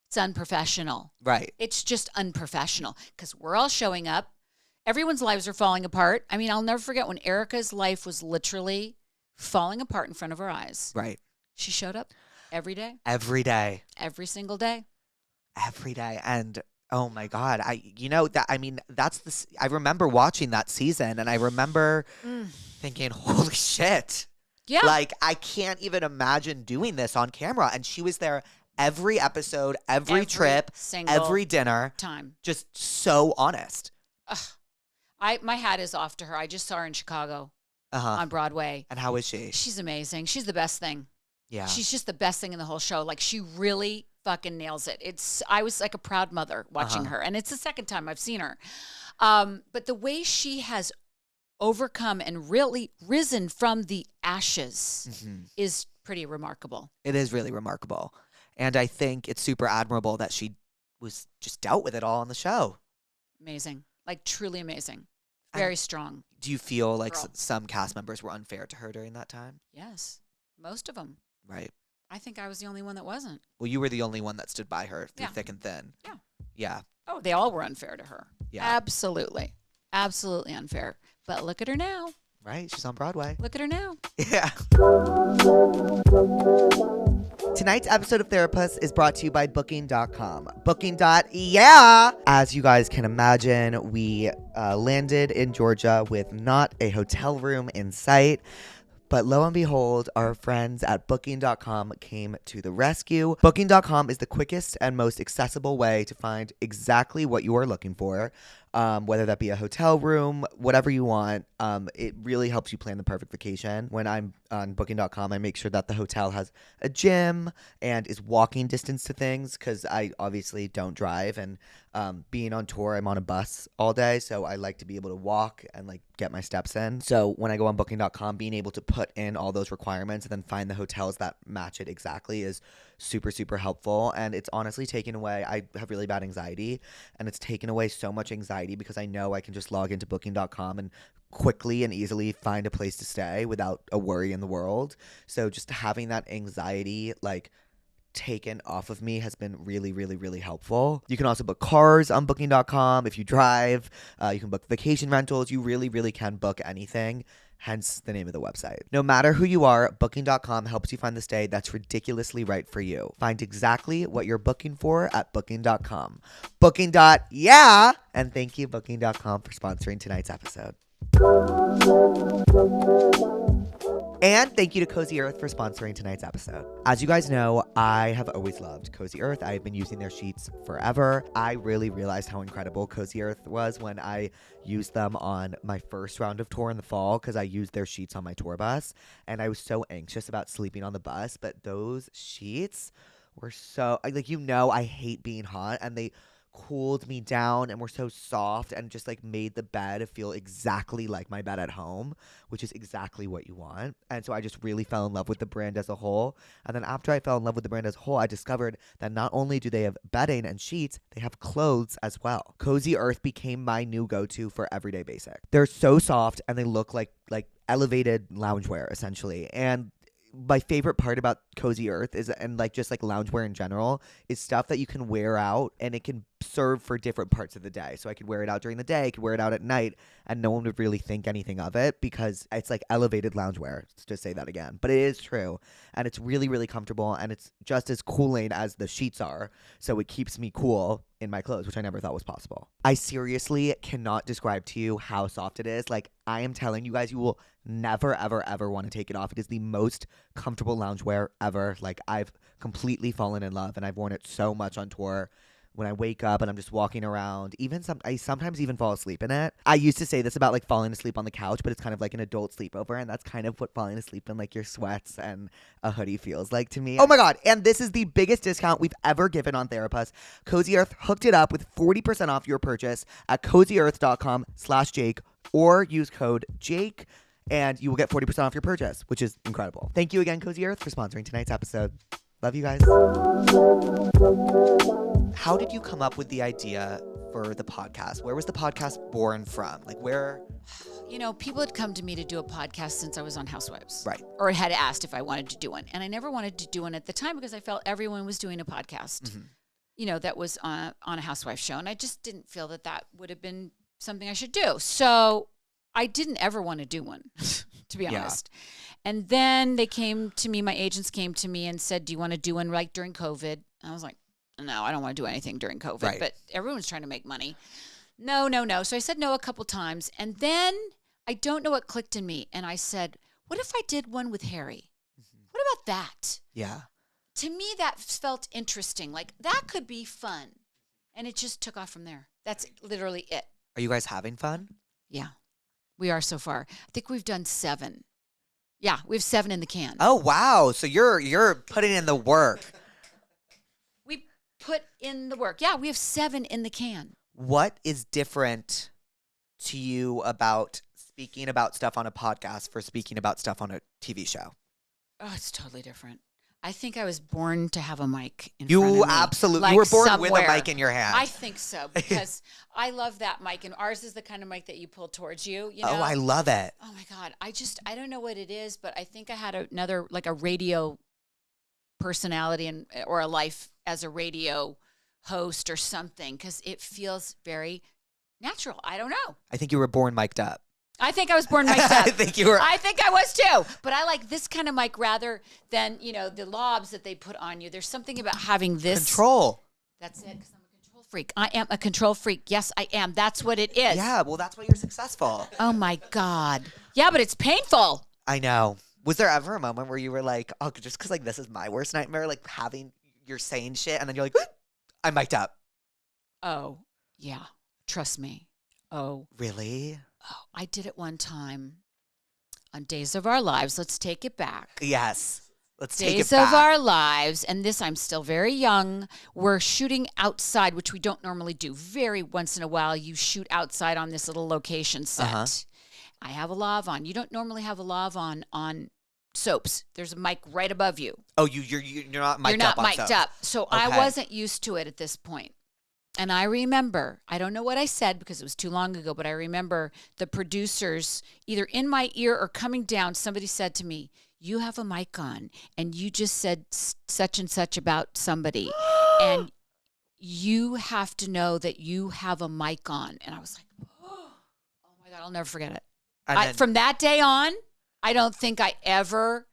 it's unprofessional. Right. It's just unprofessional because we're all showing up. Everyone's lives are falling apart. I mean, I'll never forget when Erica's life was literally falling apart in front of her eyes. Right. She showed up every day. Every day. Every single day. Every day. And oh my God, I remember watching that season and I remember thinking, holy shit. Yeah. Like, I can't even imagine doing this on camera. And she was there every episode, every trip, single every dinner. time. Just so honest. My hat is off to her. I just saw her in Chicago Uh-huh. on Broadway. And how is she? She's amazing. She's the best thing. Yeah. She's just the best thing in the whole show. Like, she really fucking nails it. I was like a proud mother watching her. And it's the second time I've seen her. But the way she has overcome and really risen from the ashes is pretty remarkable. It is really remarkable. And I think it's super admirable that she was just dealt with it all on the show. Amazing. Like, truly amazing. Very strong. Do you feel like Girl. some cast members were unfair to her during that time? Yes. Most of them. Right. I think I was the only one that wasn't. Well, you were the only one that stood by her through Yeah. thick and thin. Yeah. Yeah. Oh, they all were unfair to her. Yeah. Absolutely. Absolutely unfair. But look at her now. Right. She's on Broadway. Look at her now. Yeah. Tonight's episode of Therapuss is brought to you by Booking.com. Yeah! As you guys can imagine, we landed in Georgia with not a hotel room in sight. But lo and behold, our friends at Booking.com came to the rescue. Booking.com is the quickest and most accessible way to find exactly what you are looking for, whether that be a hotel room, whatever you want. It really helps you plan the perfect vacation. When I'm on Booking.com, I make sure that the hotel has a gym and is walking distance to things because I obviously don't drive. And being on tour, I'm on a bus all day, so I like to be able to walk and like get my steps in. So when I go on Booking.com, being able to put in all those requirements and then find the hotels that match it exactly is super, super helpful. And it's honestly taken away, I have really bad anxiety, and it's taken away so much anxiety because I know I can just log into Booking.com and quickly and easily find a place to stay without a worry in the world. So just having that anxiety like taken off of me has been really, really, really helpful. You can also book cars on Booking.com if you drive. You can book vacation rentals. You really, really can book anything, hence the name of the website. No matter who you are, Booking.com helps you find the stay that's ridiculously right for you. Find exactly what you're booking for at Booking.com. Yeah! And thank you, Booking.com, for sponsoring tonight's episode. And thank you to Cozy Earth for sponsoring tonight's episode. As you guys know, I have always loved Cozy Earth. I've been using their sheets forever. I really realized how incredible Cozy Earth was when I used them on my first round of tour in the fall because I used their sheets on my tour bus. And I was so anxious about sleeping on the bus, but those sheets were so, like, I hate being hot, and they cooled me down and were so soft and just like made the bed feel exactly like my bed at home, which is exactly what you want. And so I just really fell in love with the brand as a whole. And then after I fell in love with the brand as a whole, I discovered that not only do they have bedding and sheets, they have clothes as well. Cozy Earth became my new go-to for everyday basic. They're so soft and they look like elevated loungewear essentially. And my favorite part about Cozy Earth is, and like just like loungewear in general, is stuff that you can wear out and it can serve for different parts of the day. So I could wear it out during the day, I could wear it out at night, and no one would really think anything of it because it's like elevated loungewear, to say that again. But it is true, and it's really, really comfortable, and it's just as cooling as the sheets are. So it keeps me cool in my clothes, which I never thought was possible. I seriously cannot describe to you how soft it is. Like, I am telling you guys, you will never, ever, ever want to take it off. It is the most comfortable loungewear ever. Like, I've completely fallen in love, and I've worn it so much on tour. When I wake up and I'm just walking around, I sometimes even fall asleep in it. I used to say this about like falling asleep on the couch, but it's kind of like an adult sleepover, and that's kind of what falling asleep in like your sweats and a hoodie feels like to me. Oh my god, and this is the biggest discount we've ever given on Therapuss. Cozy Earth hooked it up with 40% off your purchase at cozyearth.com/Jake, or use code Jake and you will get 40% off your purchase, which is incredible. Thank you again, Cozy Earth, for sponsoring tonight's episode. Love you guys. How did you come up with the idea for the podcast? Where was the podcast born from? Like, where? You know, people had come to me to do a podcast since I was on Housewives. Right. Or had asked if I wanted to do one. And I never wanted to do one at the time because I felt everyone was doing a podcast, you know, that was on a Housewives show. And I just didn't feel that would have been something I should do. So I didn't ever want to do one, to be honest. And then they came to me, my agents came to me and said, do you want to do one like during COVID? And I was like, no, I don't want to do anything during COVID. Right. But everyone's trying to make money. No. So I said no a couple times. And then I don't know what clicked in me. And I said, what if I did one with Harry? What about that? Yeah. To me, that felt interesting. Like, that could be fun. And it just took off from there. That's literally it. Are you guys having fun? Yeah, we are so far. I think we've done 7. Yeah, we have 7 in the can. Oh, wow. So you're putting in the work. We put in the work. Yeah, we have 7 in the can. What is different to you about speaking about stuff on a podcast for speaking about stuff on a TV show? Oh, it's totally different. I think I was born to have a mic in front of me. You absolutely. Like, you were born with a mic in your hand. I think so, because I love that mic, and ours is the kind of mic that you pull towards you. You know? Oh, I love it. Oh my God, I don't know what it is, but I think I had another, like, a radio personality or a life as a radio host or something, because it feels very natural. I don't know. I think you were born mic'd up. I think I was born mic'd up. I think you were. I think I was too. But I like this kind of mic rather than, the lobs that they put on you. There's something about having this. Control. That's it, because I'm a control freak. I am a control freak. Yes, I am. That's what it is. Yeah, well, that's why you're successful. Oh, my God. Yeah, but it's painful. I know. Was there ever a moment where you were like, oh, just because like this is my worst nightmare, like you're saying shit and then you're like, I'm mic'd up. Oh, yeah. Trust me. Oh. Really? Oh, I did it one time on Days of Our Lives. Let's take it back. Yes. Let's take it Days back. of Our Lives, and this, I'm still very young. We're shooting outside, which we don't normally do. Very once in a while, you shoot outside on this little location set. I have a lav on. You don't normally have a lav on soaps. There's a mic right above you. Oh, you're not mic'd up. You're not mic'd up. So Okay. I wasn't used to it at this point. And I remember, I don't know what I said because it was too long ago, but I remember the producers either in my ear or coming down, somebody said to me, you have a mic on and you just said such and such about somebody. And you have to know that you have a mic on. And I was like, oh my God, I'll never forget it. From that day on, I don't think I ever,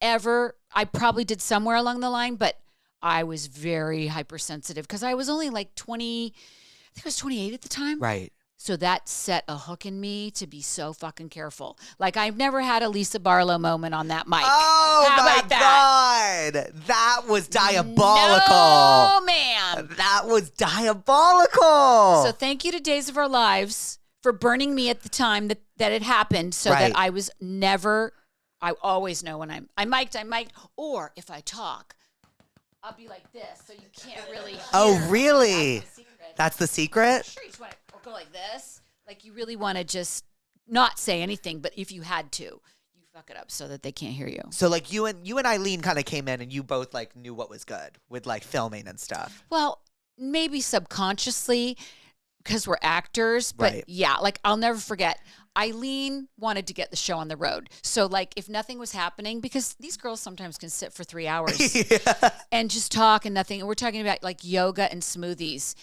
I probably did somewhere along the line, but I was very hypersensitive because I was only like 20, I think I was 28 at the time. Right. So that set a hook in me to be so fucking careful. Like I've never had a Lisa Barlow moment on that mic. Oh, How my about that? God. That was diabolical. No, man. That was diabolical. So thank you to Days of Our Lives for burning me at the time that it happened so that I was never, I always know when I'm mic'd, or if I talk, I'll be like this, so you can't really hear. Oh, really? That's the secret. That's the secret? Sure, you just want to go like this. Like you really want to just not say anything, but if you had to, you fuck it up so that they can't hear you. So like you and Eileen kind of came in and you both like knew what was good with like filming and stuff. Well, maybe subconsciously because we're actors, but yeah, like I'll never forget. Eileen wanted to get the show on the road. So like if nothing was happening, because these girls sometimes can sit for 3 hours and just talk and nothing. And we're talking about like yoga and smoothies.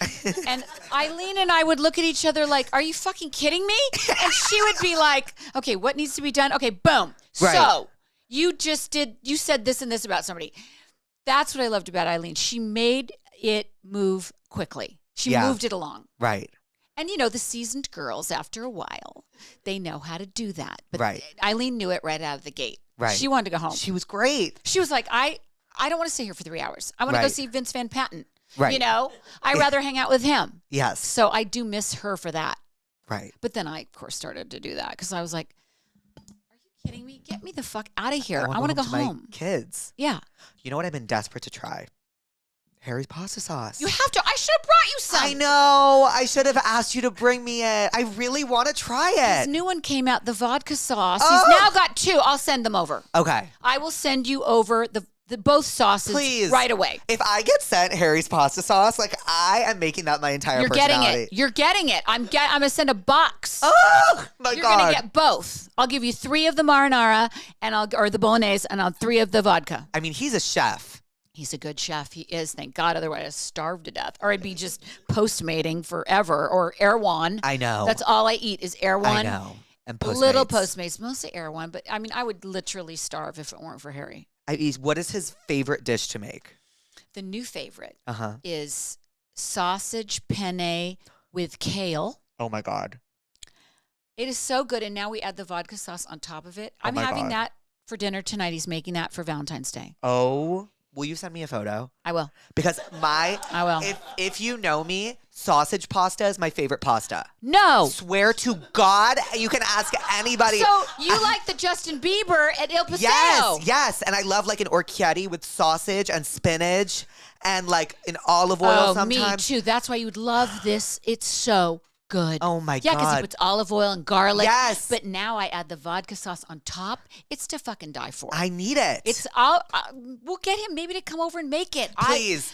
And Eileen and I would look at each other like, are you fucking kidding me? And she would be like, okay, what needs to be done? Okay, boom. Right. So you said this and this about somebody. That's what I loved about Eileen. She made it move quickly. She moved it along. Right. And, the seasoned girls, after a while, they know how to do that. But Eileen knew it right out of the gate. Right. She wanted to go home. She was great. She was like, I don't want to stay here for 3 hours. I want to go see Vince Van Patten. Right. I'd rather hang out with him. Yes. So I do miss her for that. Right. But then I, of course, started to do that because I was like, are you kidding me? Get me the fuck out of here. I want to go home. My kids. Yeah. You know what I've been desperate to try? Harry's pasta sauce. You have to. I should have brought you some. I know. I should have asked you to bring me it. I really want to try it. His new one came out, the vodka sauce. Oh. He's now got 2. I'll send them over. Okay. I will send you over the both sauces right away. If I get sent Harry's pasta sauce, like I am making that my entire personality. You're getting it. I'm going to send a box. Oh, my You're God. going to get both. I'll give you 3 of the marinara or the bolognese and 3 of the vodka. I mean, he's a chef. He's a good chef. He is, thank God. Otherwise, I'd starve to death. Or I'd be just Postmating forever. Or Erewhon. I know. That's all I eat is Erewhon. I know. And Postmates. Little Postmates. Mostly Erewhon. But, I mean, I would literally starve if it weren't for Harry. What is his favorite dish to make? The new favorite is sausage penne with kale. Oh, my God. It is so good. And now we add the vodka sauce on top of it. I'm having that for dinner tonight. He's making that for Valentine's Day. Oh, will you send me a photo? I will. Because I will. If you know me, sausage pasta is my favorite pasta. No. Swear to God, you can ask anybody. So you like the Justin Bieber at Il Paseo? Yes. And I love like an orecchiette with sausage and spinach and like an olive oil sometimes. Me too. That's why you would love this. It's so good. Oh my God. Yeah, because he puts olive oil and garlic. Yes. But now I add the vodka sauce on top. It's to fucking die for. I need it. We'll get him maybe to come over and make it. Please.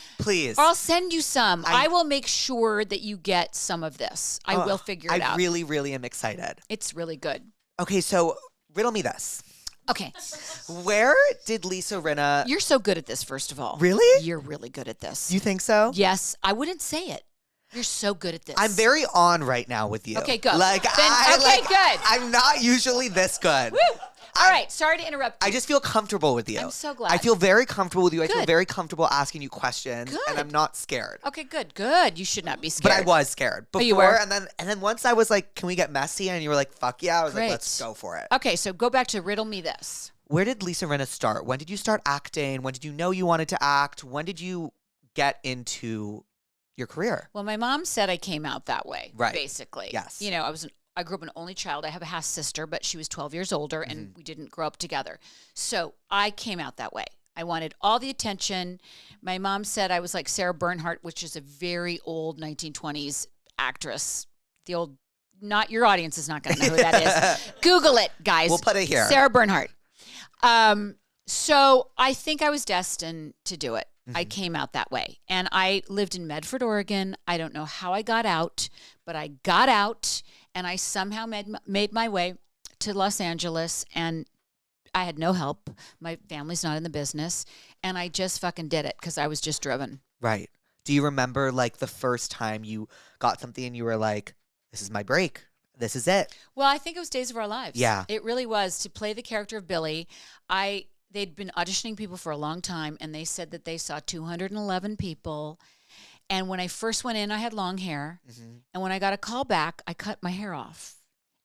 Or I'll send you some. I will make sure that you get some of this. I will figure it out. I really, really am excited. It's really good. Okay, so riddle me this. Okay. Where did Lisa Rinna... You're so good at this, first of all. Really? You're really good at this. You think so? Yes. I wouldn't say it. You're so good at this. I'm very on right now with you. Okay, go. Like, Good. I'm not usually this good. Woo! All right, sorry to interrupt you. I just feel comfortable with you. I'm so glad. I feel very comfortable with you. I feel Good. very comfortable asking you questions, Good. and I'm not scared. Okay, good. You should not be scared. But I was scared before, you were? and then once I was like, "Can we get messy?" and you were like, "Fuck yeah!" I was Great. like, "Let's go for it." Okay, so go back to riddle me this. Where did Lisa Rinna start? When did you start acting? When did you know you wanted to act? When did you get into your career? Well, my mom said I came out that way, Right. basically. Yes. You know, I grew up an only child. I have a half sister, but she was 12 years older, and we didn't grow up together. So I came out that way. I wanted all the attention. My mom said I was like Sarah Bernhardt, which is a very old 1920s actress. The old, not your audience is not going to know who that is. Google it, guys. We'll put it here. Sarah Bernhardt. So I think I was destined to do it. I came out that way. And I lived in Medford, Oregon. I don't know how I got out, but I got out and I somehow made my way to Los Angeles, and I had no help. My family's not in the business, and I just fucking did it because I was just driven. Right. Do you remember like the first time you got something and you were like, "This is my break. This is it." Well, I think it was Days of Our Lives. Yeah. It really was. To play the character of Billy, they'd been auditioning people for a long time, and they said that they saw 211 people. And when I first went in, I had long hair. And when I got a call back, I cut my hair off.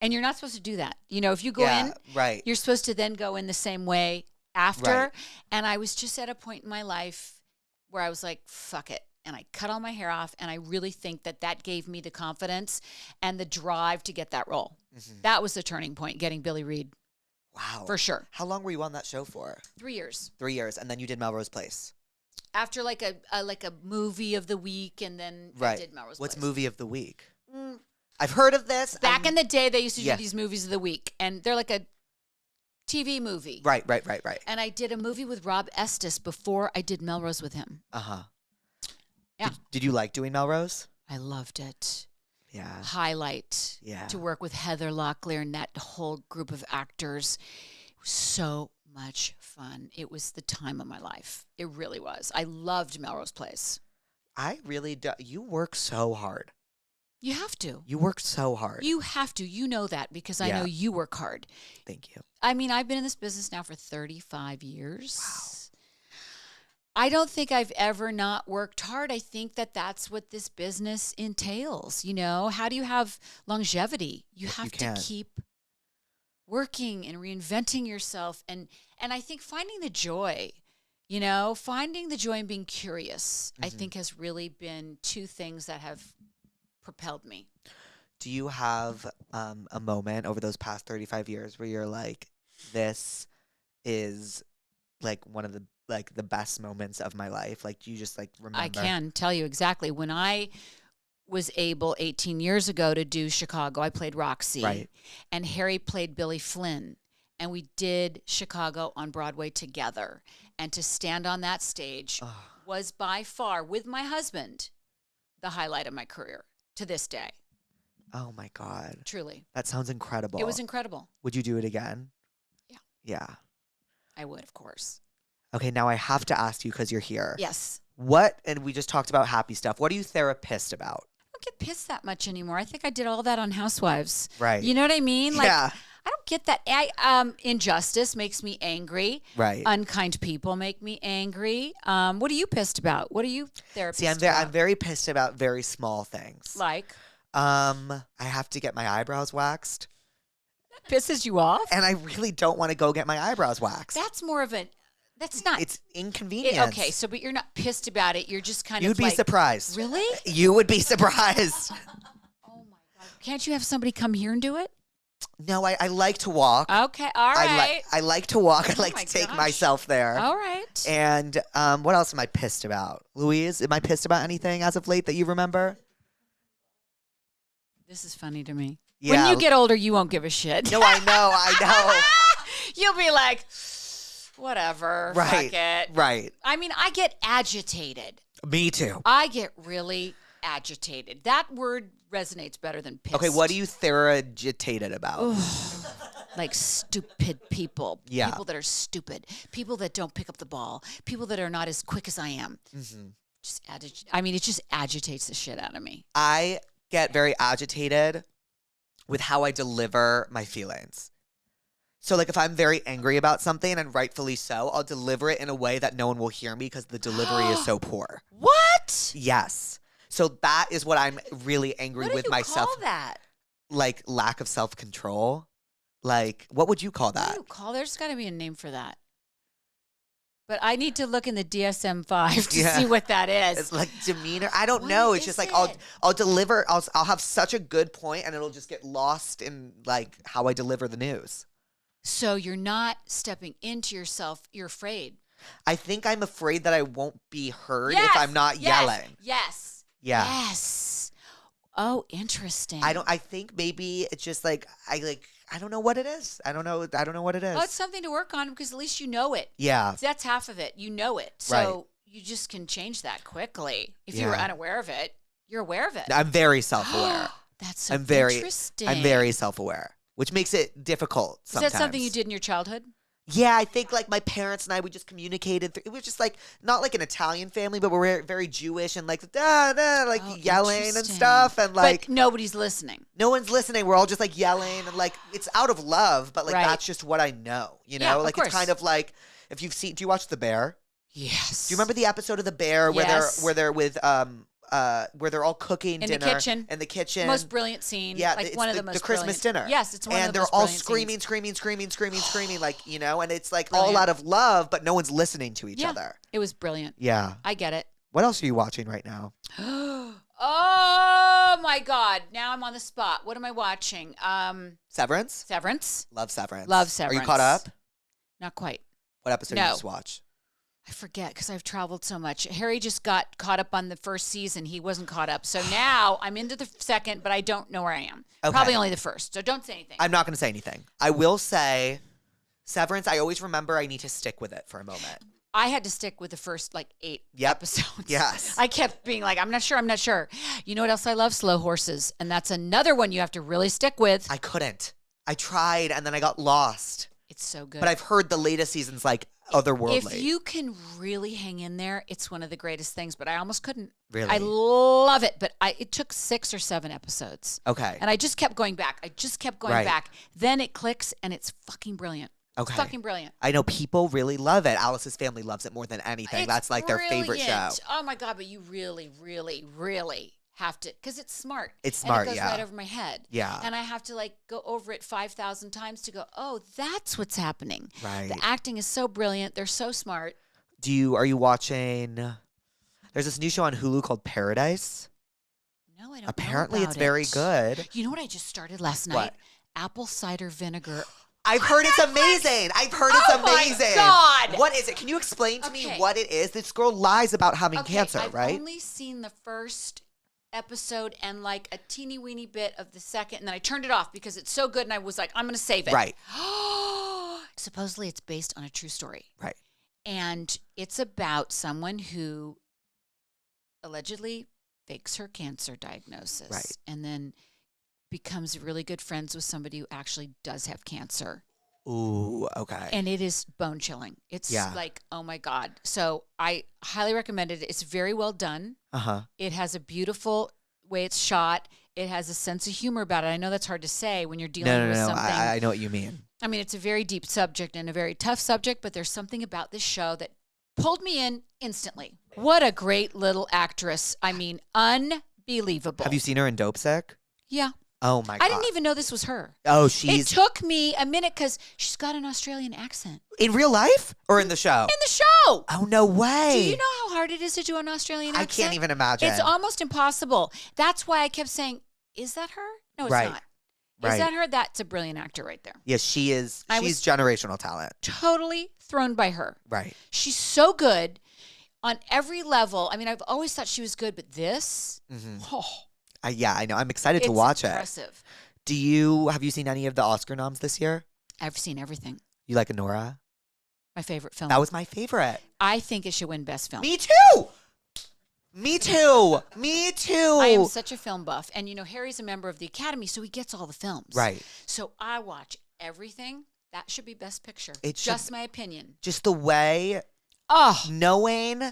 And you're not supposed to do that. You know, if you go in, right. you're supposed to then go in the same way after. Right. And I was just at a point in my life where I was like, fuck it. And I cut all my hair off. And I really think that gave me the confidence and the drive to get that role. That was the turning point, getting Billy Reed. Wow. For sure. How long were you on that show for? 3 years. 3 years. And then you did Melrose Place. After like a movie of the week, and then I did Melrose What's Place. movie of the week? I've heard of this. Back in the day, they used to do these movies of the week, and they're like a TV movie. Right. And I did a movie with Rob Estes before I did Melrose with him. Yeah. Did you like doing Melrose? I loved it. Yeah. Highlight. Yeah. To work with Heather Locklear and that whole group of actors. It was so much fun. It was the time of my life. It really was. I loved Melrose Place. I really do. You work so hard. You have to. You work so hard. You have to. You know that because I know you work hard. Thank you. I mean, I've been in this business now for 35 years. Wow. I don't think I've ever not worked hard. I think that's what this business entails. You know, how do you have longevity? You have to keep working and reinventing yourself. And I think finding the joy, finding the joy in being curious, I think has really been two things that have propelled me. Do you have a moment over those past 35 years where you're like, this is like one of the best moments of my life? Like, do you just like remember? I can tell you exactly. When I was able 18 years ago to do Chicago, I played Roxy. Right. And Harry played Billy Flynn. And we did Chicago on Broadway together. And to stand on that stage was by far, with my husband, the highlight of my career to this day. Oh my God. Truly. That sounds incredible. It was incredible. Would you do it again? Yeah. Yeah. I would, of course. Okay, now I have to ask you because you're here. Yes. And we just talked about happy stuff. What are you Therapuss about? I don't get pissed that much anymore. I think I did all that on Housewives. Right. You know what I mean? Like, yeah. I don't get that. Injustice makes me angry. Right. Unkind people make me angry. What are you pissed about? What are you Therapuss about? I'm very pissed about very small things. Like? I have to get my eyebrows waxed. That pisses you off? And I really don't want to go get my eyebrows waxed. That's more of that's not. It's inconvenient. Okay, but you're not pissed about it. You're just kind of You'd be surprised. Really? You would be surprised. Oh my God. Can't you have somebody come here and do it? No, I like to walk. Okay, all right. I like to walk. I like to take myself there. All right. And what else am I pissed about? Louise, am I pissed about anything as of late that you remember? This is funny to me. Yeah. When you get older, you won't give a shit. No, I know. You'll be like, whatever, right, fuck it. Right. I mean, I get agitated. Me too. I get really agitated. That word resonates better than pissed. Okay, what are you theragitated about? Like stupid people. Yeah. People that are stupid. People that don't pick up the ball. People that are not as quick as I am. Mm-hmm. it just agitates the shit out of me. I get very agitated with how I deliver my feelings. So, like, if I'm very angry about something, and rightfully so, I'll deliver it in a way that no one will hear me because the delivery is so poor. What? Yes. So that is what I'm really angry with myself. What do you call that? Like, lack of self-control. Like, what would you call that? What do you call? There's got to be a name for that. But I need to look in the DSM-5 to see what that is. It's like demeanor. I don't know. It's just like I'll deliver. I'll have such a good point, and it'll just get lost in like how I deliver the news. So you're not stepping into yourself. You're afraid. I think I'm afraid that I won't be heard if I'm not yelling. Yes. Yeah. Yes. Oh, interesting. I think maybe it's just like I don't know what it is. I don't know what it is. Oh, it's something to work on because at least you know it. Yeah. That's half of it. You know it. So you just can change that quickly. If you were unaware of it, you're aware of it. I'm very self-aware. That's so interesting. I'm very self-aware, which makes it difficult sometimes. Is that something you did in your childhood? Yeah, I think like my parents and I, we just communicated. It was just like not like an Italian family, but we're very Jewish and like yelling and stuff, and like but nobody's listening. No one's listening. We're all just like yelling and like it's out of love, but like that's just what I know. You know, like it's kind of like if you've seen. Do you watch The Bear? Yes. Do you remember the episode of The Bear where they're with where they're all cooking in dinner in the kitchen? Most brilliant scene. Yeah, like one of the most the Christmas dinner. Yes, it's one of the most and they're all screaming, screaming, like and it's like brilliant. all out of love, but no one's listening to each other. It was brilliant. Yeah, I get it. What else are you watching right now? Oh my God! Now I'm on the spot. What am I watching? Severance. Love Severance. Are you caught up? Not quite. What episode did you just watch? I forget because I've traveled so much. Harry just got caught up on the first season. He wasn't caught up. So now I'm into the second, but I don't know where I am. Okay. Probably only the first. So don't say anything. I'm not going to say anything. I will say Severance, I always remember I need to stick with it for a moment. I had to stick with the first 8 episodes. Yes. I kept being like, I'm not sure. You know what else I love? Slow Horses. And that's another one you have to really stick with. I couldn't. I tried and then I got lost. It's so good. But I've heard the latest season's like otherworldly. If you can really hang in there, it's one of the greatest things. But I almost couldn't. Really? I love it. But it took 6 or 7 episodes. Okay. And I just kept going back. Back. Then it clicks and it's fucking brilliant. Okay. It's fucking brilliant. I know people really love it. Alice's family loves it more than anything. That's like brilliant. Their favorite show. Oh my God, but you really, really, really have to, because it's smart. It's smart, and it goes right over my head. Yeah. And I have to go over it 5,000 times to go, oh, that's what's happening. Right. The acting is so brilliant. They're so smart. Are you watching, there's this new show on Hulu called Paradise. No, I don't Apparently know about it's very good. You know what I just started last night? What? Apple cider vinegar. I've heard it's amazing. I've heard it's amazing. Oh my God. What is it? Can you explain to me what it is? This girl lies about having cancer, right? I've only seen the first episode and a teeny weeny bit of the second, and then I turned it off because it's so good, and I was like, I'm going to save it. Right. Supposedly it's based on a true story. Right. And it's about someone who allegedly fakes her cancer diagnosis. Right. And then becomes really good friends with somebody who actually does have cancer. Ooh, okay. And it is bone chilling. It's oh my God. So I highly recommend it. It's very well done. Uh-huh. It has a beautiful way it's shot. It has a sense of humor about it. I know that's hard to say when you're dealing with something. I know what you mean. I mean, it's a very deep subject and a very tough subject, but there's something about this show that pulled me in instantly. What a great little actress. I mean, unbelievable. Have you seen her in Dope Sick? Yeah. Oh my God. I didn't even know this was her. Oh, It took me a minute because she's got an Australian accent. In real life or in the show? In the show. Oh, no way. Do you know how hard it is to do an Australian accent? I can't even imagine. It's almost impossible. That's why I kept saying, is that her? No, it's not. Is that her? That's a brilliant actor right there. Yes, she is. She's generational talent. Totally thrown by her. Right. She's so good on every level. I mean, I've always thought she was good, but this, yeah, I know. I'm excited to watch impressive. Have you seen any of the Oscar noms this year? I've seen everything. You like Anora? My favorite film. That was my favorite. I think it should win Best Film. Me too. Me too. Me too. I am such a film buff. And, Harry's a member of the Academy, so he gets all the films. Right. So I watch everything. That should be Best Picture. It's just my opinion. Just the way, knowing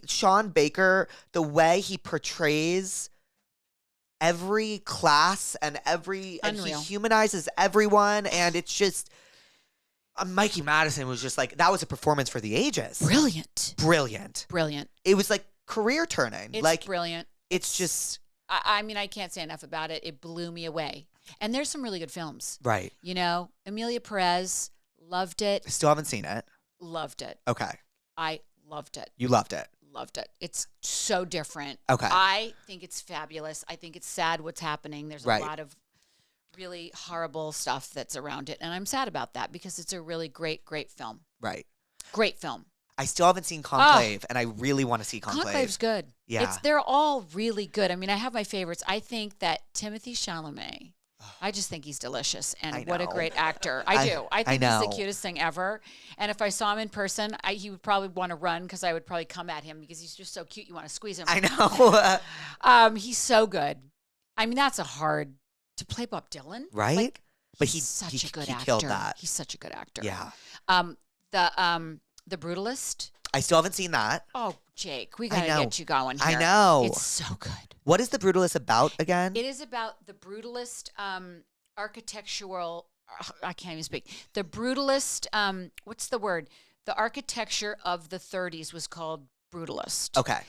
Sean Baker, the way he portrays every class and he Unreal. humanizes everyone, and it's just Mikey Madison was just like, that was a performance for the ages. Brilliant. It was like career turning. It's like brilliant. It's just I mean, I can't say enough about it. It blew me away. And there's some really good films. right. You know, Emilia Perez, loved it. I still haven't seen it. Loved it. Okay. I loved it. You loved it. Loved it. It's so different. Okay. I think it's fabulous. I think it's sad what's happening. There's a Right. lot of really horrible stuff that's around it. And I'm sad about that because it's a really great film. Right. Great film. I still haven't seen Conclave, and I really want to see Conclave. Conclave's good. Yeah. They're all really good. I mean, I have my favorites. I think that Timothée Chalamet, I just think he's delicious, I and what a know. great actor. I do. I think he's know. the cutest thing ever. And if I saw him in person, he would probably want to run because I would probably come at him because he's just so cute. You want to squeeze him. I know. He's so good. I mean, that's to play Bob Dylan, Right? Like, But he's such a good he actor. killed that. He's such a good actor. Yeah. The Brutalist. I still haven't seen that. Oh, Jake, we I gotta know. get you going I here. know. It's so good. What is The Brutalist about again? It is about the brutalist architectural. I can't even speak. The brutalist. What's the word? The architecture of the 30s was called brutalist. Okay.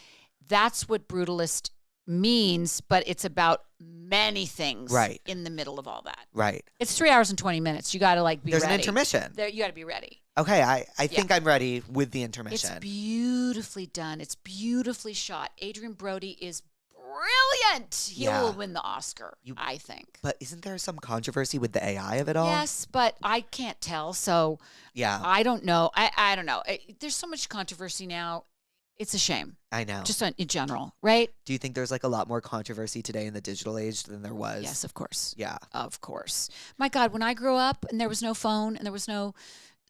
That's what brutalist means, but it's about many things. Right. In the middle of all that. Right. It's 3 hours and 20 minutes. You got to be There's ready. an intermission. You got to be ready. Okay, I think I'm ready with the intermission. It's beautifully done. It's beautifully shot. Adrian Brody is brilliant. He Yeah. will win the Oscar, I think. But isn't there some controversy with the AI of it all? Yes, but I can't tell. So Yeah, I don't know. I don't know. There's so much controversy now. It's a shame, I know. just in general, right? Do you think there's like a lot more controversy today in the digital age than there was? Yes, of course. Yeah. Of course. My God, when I grew up and there was no phone and there was no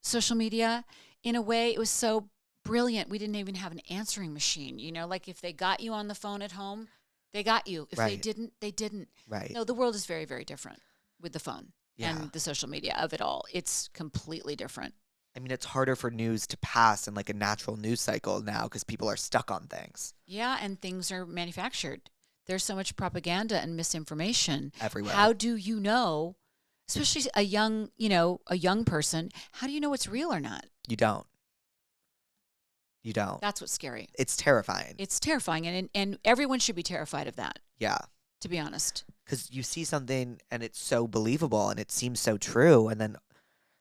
social media, in a way, it was so brilliant. We didn't even have an answering machine. You know, like if they got you on the phone at home, they got you. If they Right. didn't, they didn't. Right. No, the world is very, very different with the phone Yeah. and the social media of it all. It's completely different. I mean, it's harder for news to pass in like a natural news cycle now because people are stuck on things Yeah, and things are manufactured. There's so much propaganda and misinformation. everywhere. How do you know, especially a young person, how do you know what's real or not? You don't. You don't. That's what's scary. It's terrifying. It's terrifying, and everyone should be terrified of that, Yeah. to be honest. Because you see something and it's so believable and it seems so true. And then,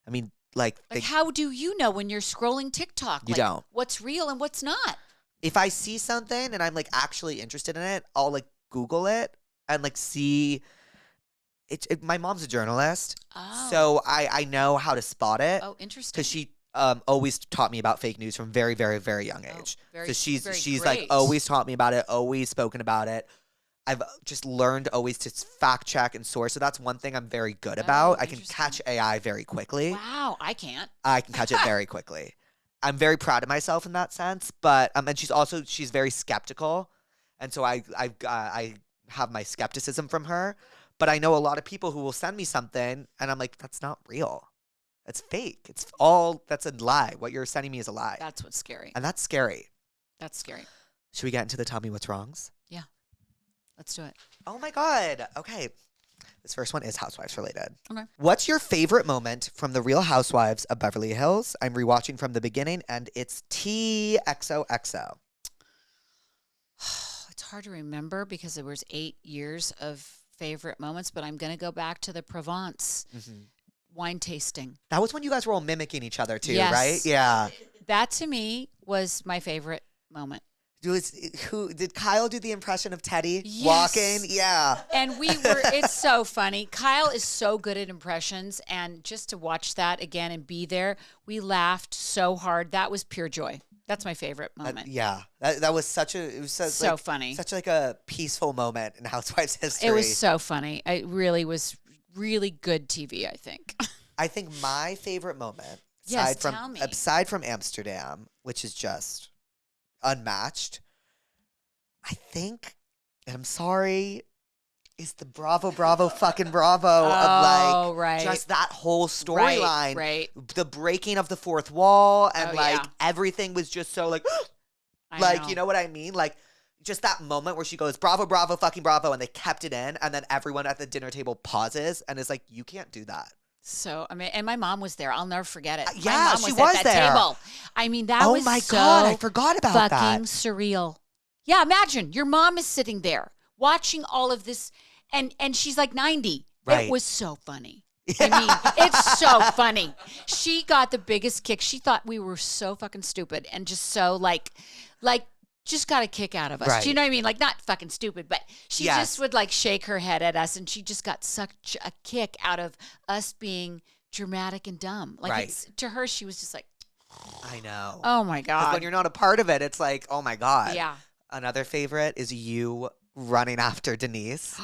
I mean, Like, how do you know when you're scrolling TikTok? You don't. What's real and what's not? if I see something and I'm like actually interested in it, I'll like Google it and like see. My mom's a journalist, Oh. so I know how to spot it Oh, interesting. because she always taught me about fake news from very, very, very young Oh, age. very- So she's very like great. always taught me about it, always spoken about it. I've just learned always to fact check and source. So that's one thing I'm very good about. I can interesting. catch AI very quickly. Wow, I can't. I can catch it very quickly. I'm very proud of myself in that sense. But and she's very skeptical, and so I have my skepticism from her. But I know a lot of people who will send me something, and I'm like, that's not real. That's fake. That's a lie. What you're sending me is a lie, That's what's scary. and that's scary. That's scary. Should we get into the tell me what's wrongs? Let's do it. Oh my God. Okay. This first one is Housewives related. Okay. What's your favorite moment from The Real Housewives of Beverly Hills? I'm rewatching from the beginning, and it's TXOXO. It's hard to remember because there was 8 years of favorite moments, but I'm going to go back to the Provence wine tasting. That was when you guys were all mimicking each other too, Yes. right? Yeah. That to me was my favorite moment. Did Kyle do the impression of Teddy Yes. walking? Yeah. And it's so funny. Kyle is so good at impressions, and just to watch that again and be there, we laughed so hard. That was pure joy. That's my favorite moment. Yeah. That was so Funny. Such like a peaceful moment in Housewives history. It was so funny. It really was really good TV, I think. I think my favorite moment, Yes, tell me. aside from Amsterdam, which is just unmatched, I think, and I'm sorry, is the Bravo fucking Bravo of Oh, like right. just that whole storyline. Right. The breaking of the fourth wall and Oh, like yeah. everything was just so like Like, know. you know what I mean? Like, just that moment where she goes, bravo, bravo, fucking bravo, and they kept it in, and then everyone at the dinner table pauses and is like, you can't do that. So, I mean, and my mom was there. I'll never forget it. Yeah, my mom she was was at that there. table. I mean, that Oh was my so God, I forgot about fucking that. surreal. Yeah, imagine your mom is sitting there watching all of this, and she's like 90. Right. It was so funny. I mean, it's so funny. She got the biggest kick. She thought we were so fucking stupid and just so like just got a kick out of us. Right. Do you know what I mean? Like not fucking stupid, but she Yes. just would like shake her head at us, and she just got such a kick out of us being dramatic and dumb. Like Right. it's to her, she was just like, I know. oh my 'Cause God. when you're not a part of it, it's like, oh my God. Yeah. Another favorite is you running after Denise.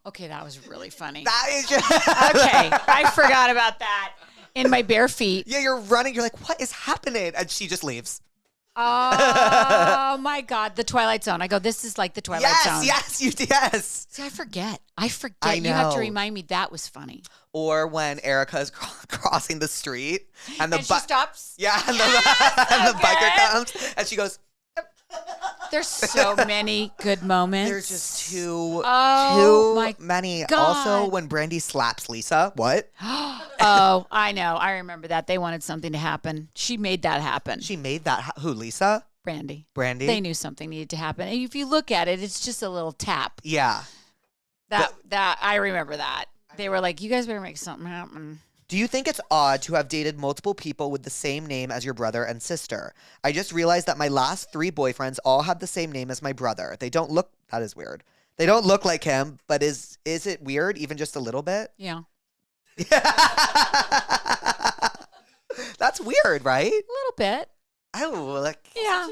Okay, that was really funny. That is just Okay, I forgot about that. In my bare feet. Yeah, you're running. You're like, what is happening? And she just leaves. Oh my God, the Twilight Zone. I go, this is like the Twilight Zone. Yes, yes. See, I forget. I forget. I You have to know. remind me that was funny. Or when Erica's crossing the street and the And she stops. Yeah, and Yes, and the so biker good. comes and she goes. There's so many good moments. There's just too my many. God. Also, when Brandy slaps Lisa, what? Oh, I know. I remember that. They wanted something to happen. She made that happen. She made that. Who? Lisa? Brandy. Brandy. They knew something needed to happen. And if you look at it, it's just a little tap. Yeah. That I remember that. They were like, you guys better make something happen. Do you think it's odd to have dated multiple people with the same name as your brother and sister? I just realized that my last 3 boyfriends all had the same name as my brother. They don't look, that is weird. They don't look like him, but is it weird, even just a little bit? Yeah. That's weird, right? A little bit. Oh, like, Yeah.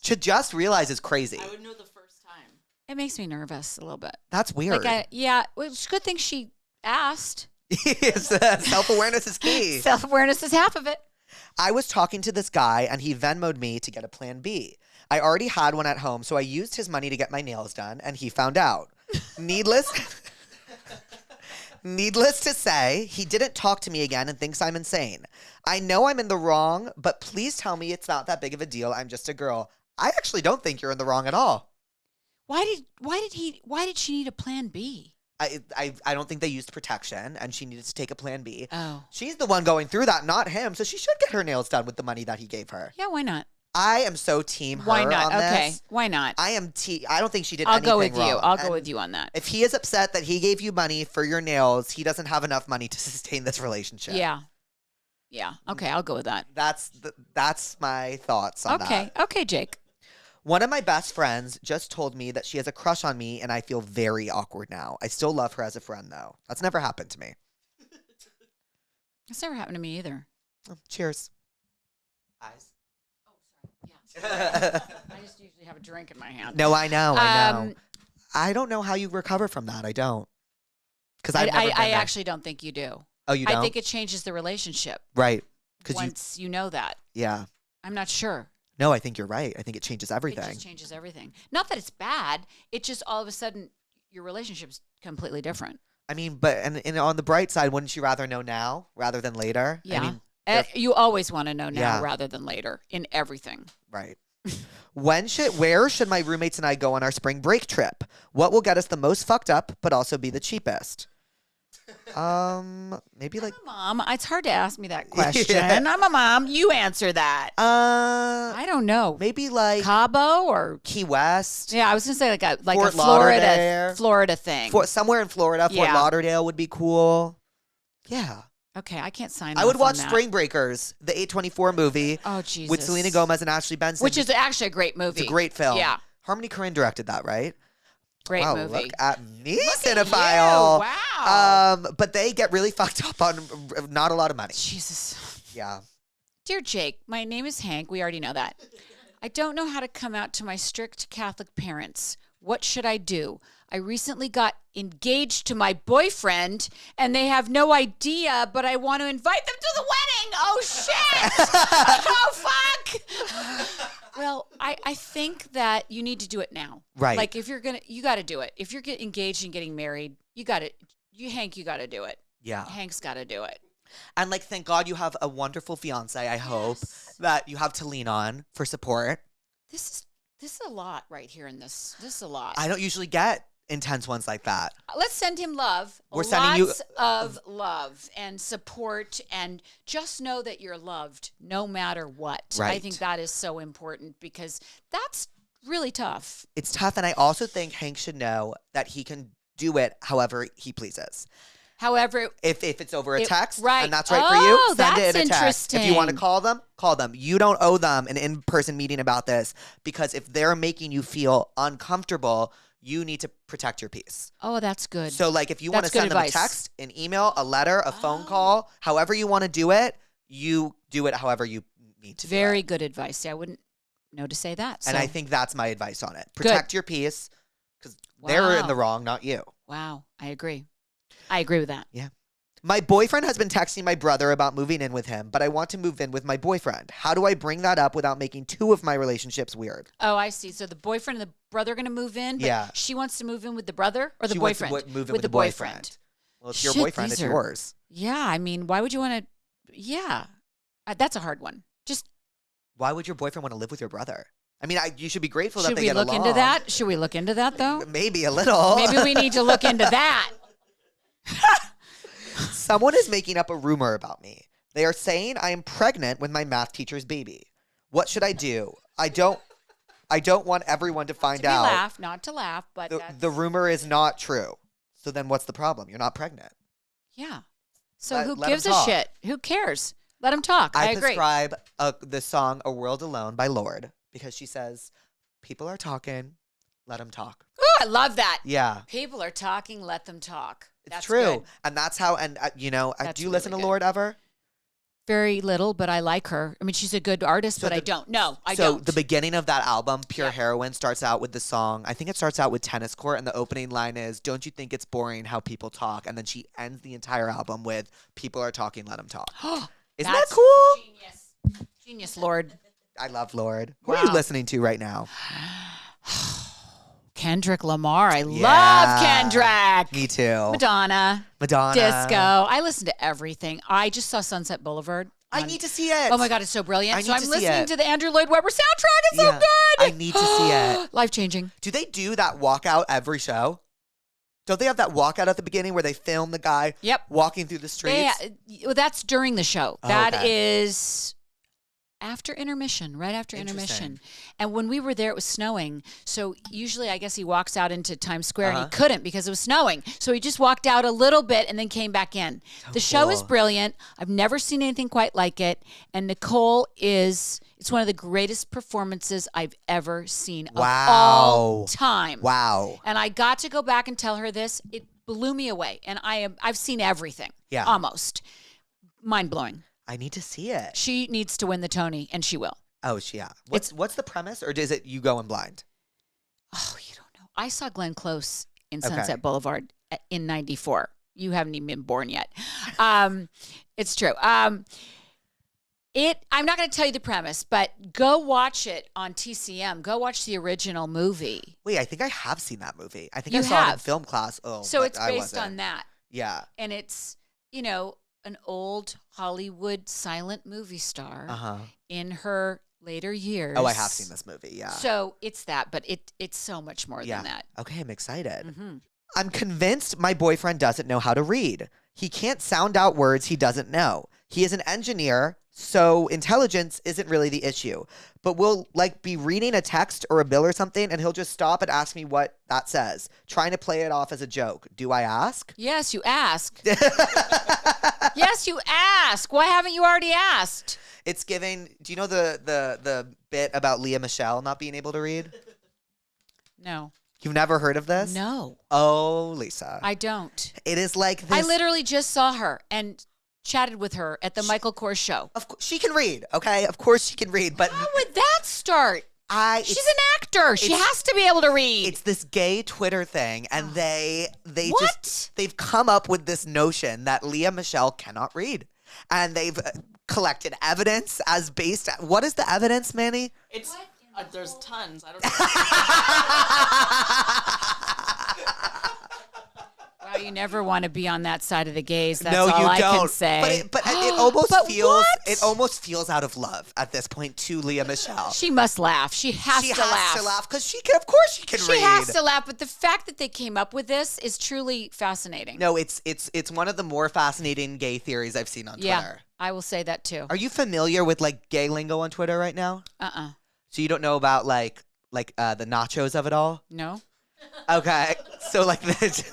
to just realize is crazy. I would know the first time. It makes me nervous a little bit. That's weird. Well, it's a good thing she asked. Self-awareness is key. Self-awareness is half of it. I was talking to this guy and he Venmo'd me to get a plan B. I already had one at home, so I used his money to get my nails done, and he found out. Needless to say, he didn't talk to me again and thinks I'm insane. I know I'm in the wrong, but please tell me it's not that big of a deal. I'm just a girl. I actually don't think you're in the wrong at all. Why did she need a plan B? I don't think they used protection, and she needed to take a plan B. Oh. She's the one going through that, not him, so she should get her nails done with the money that he gave her. Yeah, why not? I am so team her Why not? on Okay. this. Why not? I don't think she did I'll anything go with you. wrong. I'll go And with you on that. If he is upset that he gave you money for your nails, he doesn't have enough money to sustain this relationship. Yeah. Yeah. Okay, I'll go with that. That's my thoughts on that. Okay, Jake. One of my best friends just told me that she has a crush on me, and I feel very awkward now. I still love her as a friend, though. That's never happened to me. It's never happened to me either. Oh, cheers. Eyes. Yeah. I just usually have a drink in my hand. No, I know. I don't know how you recover from that. I don't. Because I actually don't think you do. Oh, you don't? I think it changes the relationship Right. once you know that. Yeah. I'm not sure. No, I think you're right. I think it changes It everything. just changes everything. Not that it's bad. It just all of a sudden your relationship's completely different. I mean, but and on the bright side, wouldn't you rather know now rather than later? Yeah. I mean, You always want to know now Yeah. rather than later in everything. right. Where should my roommates and I go on our spring break trip? What will get us the most fucked up, but also be the cheapest? Maybe like I'm a mom. It's hard to ask me that question. Yeah. I'm a mom. You answer that. I don't know. maybe like Cabo or Key West. yeah, I was gonna say like a Fort Florida Lauderdale. thing. Somewhere in Florida, Fort Yeah. Lauderdale would be cool. Yeah. Okay, I can't sign. I would off on watch that. Spring Breakers, the 824 movie Oh Jesus. with Selena Gomez and Ashley Benson. which is actually a great movie. It's a great film. Yeah, Harmony Korine directed that, right? great Wow, movie. look at me, Look at cinephile. you. Wow. But they get really fucked up on not a lot of money. Jesus. Yeah. Dear Jake, my name is Hank. We already know that. I don't know how to come out to my strict Catholic parents. What should I do? I recently got engaged to my boyfriend and they have no idea, but I want to invite them to the wedding. Oh, shit. Oh, fuck. Well, I think that you need to do it now. Right. Like if you're you got to do it. If you're getting engaged and getting married, Hank, you got to do it. Yeah. Hank's got to do it. And like, thank God you have a wonderful fiance. I hope that you have to lean on for support. This is a lot right here in this. This is a lot. I don't usually get intense ones like that. Let's send him love. We're sending you lots of love and support, and just know that you're loved no matter what. Right. I think that is so important because that's really tough. It's tough, and I also think Hank should know that he can do it however he pleases. However, if it's over a text, right. and that's right for you, send it in a text. Interesting. If you want to call them, call them. You don't owe them an in-person meeting about this, because if they're making you feel uncomfortable, you need to protect your peace. Oh, that's good. So like, if you want to send them a text, an email, a letter, a phone call, however you want to do it, you do it however you need to do it. Very good advice. I wouldn't know to say that. And so. I think that's my advice on it. Protect your peace, because they're in the wrong, not you. Wow. I agree. I agree with that. Yeah. My boyfriend has been texting my brother about moving in with him, but I want to move in with my boyfriend. How do I bring that up without making two of my relationships weird? Oh, I see. So the boyfriend and the brother are going to move in, but she wants to move in with the brother or the boyfriend? Wants to move in with the boyfriend. Well, it's your boyfriend. It's yours. Yeah. I mean, why would you want to? Yeah. That's a hard one. Just. Why would your boyfriend want to live with your brother? I mean, you should be grateful that they get along. Should we look into that? Should we look into that, though? Maybe a little. Maybe we need to look into that. Someone is making up a rumor about me. They are saying I am pregnant with my math teacher's baby. What should I do? I don't want everyone to find out. Not to laugh, but the rumor is not true. So then what's the problem? You're not pregnant. Yeah. So who gives a shit? Who cares? Let them talk. I agree. Prescribe the song A World Alone by Lorde, because she says, people are talking, let them talk. Oh, I love that. Yeah. People are talking, let them talk. It's true. Good. And that's how, and do you listen to Lorde ever? Very little, but I like her. I mean, she's a good artist, but I don't. No, I don't. So the beginning of that album, Pure Heroine, starts out with the song, I think it starts out with Tennis Court, and the opening line is, don't you think it's boring how people talk? And then she ends the entire album with, people are talking, let them talk. Isn't that cool? Genius, Lorde. I love Lorde. Who are you listening to right now? Kendrick Lamar. I love Kendrick. Me too. Madonna. Disco. I listen to everything. I just saw Sunset Boulevard. I need to see it. Oh my God, it's so brilliant. So I'm listening to the Andrew Lloyd Webber soundtrack. It's so good. I need to see it. Life-changing. Do they do that walkout every show? Don't they have that walkout at the beginning where they film the guy walking through the streets? Well, that's during the show. That is after intermission, right after intermission. And when we were there, it was snowing. So usually, I guess he walks out into Times Square, and he couldn't because it was snowing. So he just walked out a little bit and then came back in. The show is brilliant. I've never seen anything quite like it. And Nicole it's one of the greatest performances I've ever seen of all time. Wow. And I got to go back and tell her this. It blew me away. And I've seen everything. Yeah. Almost. Mind-blowing. I need to see it. She needs to win the Tony, and she will. Oh, what's the premise, or is it you going blind? Oh, you don't know. I saw Glenn Close in Sunset Boulevard in '94. You haven't even been born yet. It's true. I'm not going to tell you the premise, but go watch it on TCM. Go watch the original movie. Wait, I think I have seen that movie. I think I saw it in film class. Oh, so it's based on that. Yeah. And it's, an old Hollywood silent movie star in her later years. Oh, I have seen this movie, yeah. So it's that, but it's so much more than that. Okay, I'm excited. Mm-hmm. I'm convinced my boyfriend doesn't know how to read. He can't sound out words he doesn't know. He is an engineer, so intelligence isn't really the issue. But we'll be reading a text or a bill or something, and he'll just stop and ask me what that says, trying to play it off as a joke. Do I ask? Yes, you ask. Yes, you ask. Why haven't you already asked? It's giving. Do you know the bit about Leah Michelle not being able to read? No. You've never heard of this? No. Oh, Lisa. I don't. It is like this. I literally just saw her and chatted with her at the Michael Kors show. Of course, she can read, okay? Of course she can read, but how would that start? She's an actor. She has to be able to read. It's this gay Twitter thing, and they've come up with this notion that Leah Michelle cannot read, and they've collected evidence as based. What is the evidence, Manny? It's there's tons. I don't Wow, you never want to be on that side of the gaze. That's No, all you I don't. can say. But it almost But feels what? it almost feels out of love at this point to Leah Michelle. She must laugh. She has She to has laugh. to laugh because she can. Of course, she can She read. has to laugh. But the fact that they came up with this is truly fascinating. No, it's one of the more fascinating gay theories I've seen on Yeah, Twitter. I will say that too. Are you familiar with like gay lingo on Twitter right now? So you don't know about like the nachos of it all? No. Okay, so like this.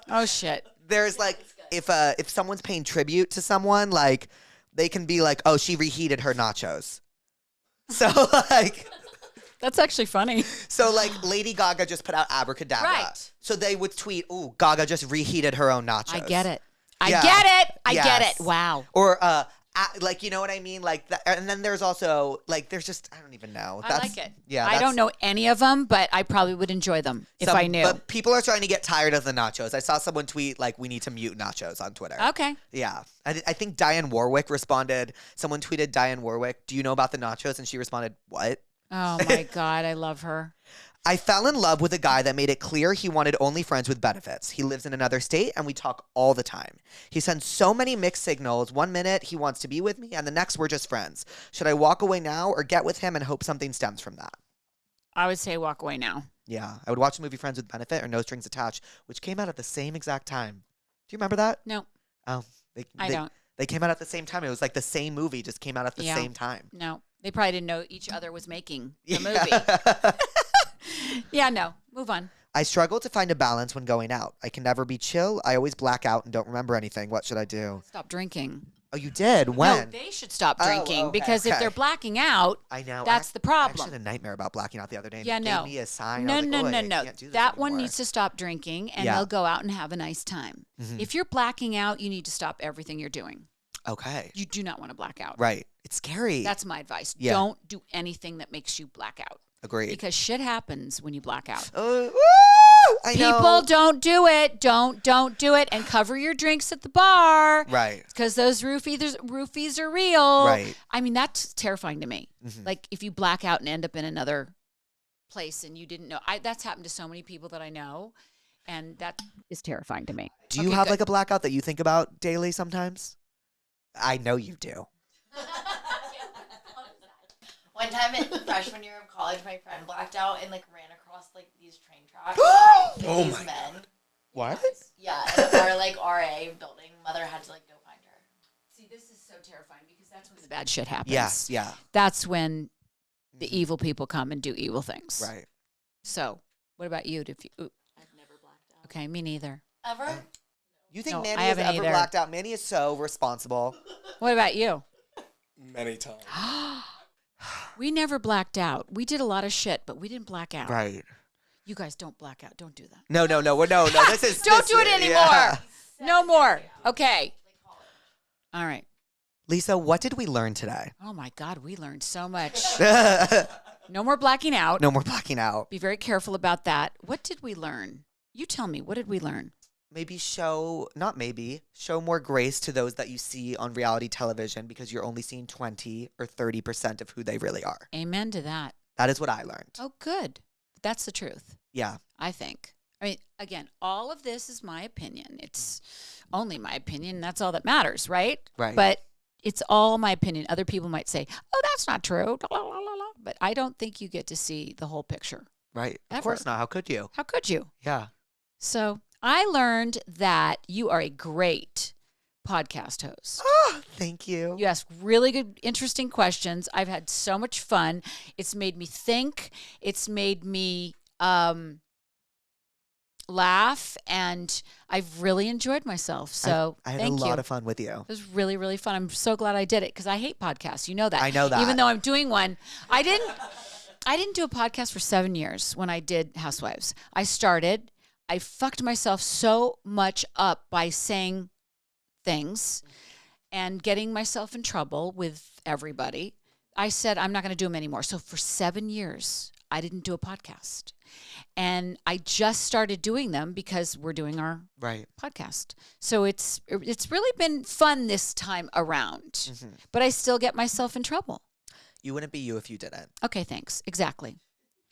Oh shit. There's like if someone's paying tribute to someone, like they can be like, oh, she reheated her nachos. So like That's actually funny. so like Lady Gaga just put out Abracadabra. Right. So they would tweet, ooh, Gaga just reheated her own nachos. I get it. I Yeah. get it. I get Yes. it. Wow. Or like you know what I mean? Like that, and then there's also like there's just I don't even know. I like it. Yeah. I don't know any of them, but I probably would enjoy them if I knew. But people are trying to get tired of the nachos. I saw someone tweet like we need to mute nachos on Twitter. Okay. Yeah. I think Diane Warwick responded. Someone tweeted Diane Warwick, do you know about the nachos? And she responded, what? Oh my God, I love her. I fell in love with a guy that made it clear he wanted only friends with benefits. He lives in another state and we talk all the time. He sends so many mixed signals. 1 minute he wants to be with me and the next we're just friends. Should I walk away now or get with him and hope something stems from that? I would say walk away now. Yeah. I would watch the movie Friends with Benefit or No Strings Attached, which came out at the same exact time. Do you remember that? No, Oh, I don't. They came out at the same time. It was like the same movie, just came out at the Yeah. same time. No, they probably didn't know each other was making the movie. Yeah. Yeah, no. Move on. I struggle to find a balance when going out. I can never be chill. I always black out and don't remember anything. What should I do? Stop drinking. Oh, you did? When? No, they should stop Oh, drinking okay, because if okay. they're blacking out, I know. that's the I actually problem. had a nightmare about blacking out the other day. And Yeah, it no. gave me a sign. No, I was like, no, "Oh, no, I no. can't do this That one anymore." needs to stop drinking and Yeah. they'll go out and have a nice time. Mhm. If you're blacking out, you need to stop everything you're doing. Okay. You do not want to black out. Right. It's scary. That's my advice. Yeah. Don't do anything that makes you black out Agreed. because shit happens when you black out. Woo! I People know. don't do it. Don't do it and cover your drinks at the bar. Right. Because those roofies are real. Right. I mean, that's terrifying to me. Mhm. Like if you black out and end up in another place and you didn't know. That's happened to so many people that I know. And that is terrifying to me. Do you have like a blackout that you think about daily sometimes? I know you do. One time in freshman year of college, my friend blacked out and like ran across like these train tracks. with Oh these my men. God. What? Yeah, and our like RA building. Mother had to like go find her. See, this is so terrifying because that's when the bad shit happens. Yes. Yeah. That's when the Mhm. evil people come and do evil things. Right. So, what about you? I've never blacked out. Okay, me neither. Ever? You think No, Manny I has haven't ever either. blacked out? Manny is so responsible. What about you? Many times. We never blacked out. We did a lot of shit, but we didn't black out. Right. You guys don't black out. Don't do that. No. This is Don't this do it is- anymore. yeah. No more. Okay. All right. Lisa, what did we learn today? Oh my God, we learned so much. No No more blacking out. more blacking out. Be very careful about that. What did we learn? You tell me. What did we learn? Maybe show more grace to those that you see on reality television because you're only seeing 20 or 30% of who they really are. Amen to that. That is what I learned. Oh, good. That's the truth, Yeah. I think. I mean, again, all of this is my opinion. It's only my opinion. That's all that matters, right? Right. But it's all my opinion. Other people might say, oh, that's not true. But I don't think you get to see the whole picture. Right. Of Ever. course not. How could you? How could you? Yeah. So I learned that you are a great podcast host. Oh, thank you. You ask really good, interesting questions. I've had so much fun. It's made me think. It's made me laugh, and I've really enjoyed myself. So I had thank a lot you. of fun with you. It was really, really fun. I'm so glad I did it because I hate podcasts. You know that. I know that. Even though I'm doing one, I didn't do a podcast for 7 years when I did Housewives. I fucked myself so much up by saying things and getting myself in trouble with everybody. I said, I'm not going to do them anymore. So for 7 years, I didn't do a podcast. And I just started doing them because we're doing our Right. podcast. So it's really been fun this time around. Mhm. But I still get myself in trouble. You wouldn't be you if you didn't. Okay, thanks. Exactly.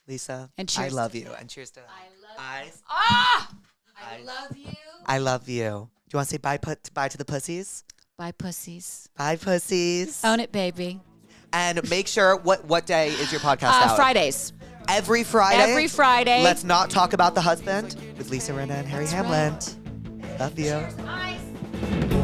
Lisa, And I cheers love to- you. And cheers to I love eyes. Ah! I I- love you. I love you. Do you want to say bye to the pussies? Bye, pussies. Bye, pussies. Own it, baby. And make sure, what day is your podcast out? Fridays. Every Friday? Every Friday. Let's not talk about the husband with Lisa Rinna and Harry That's Hamlin. right. Love you. Nice.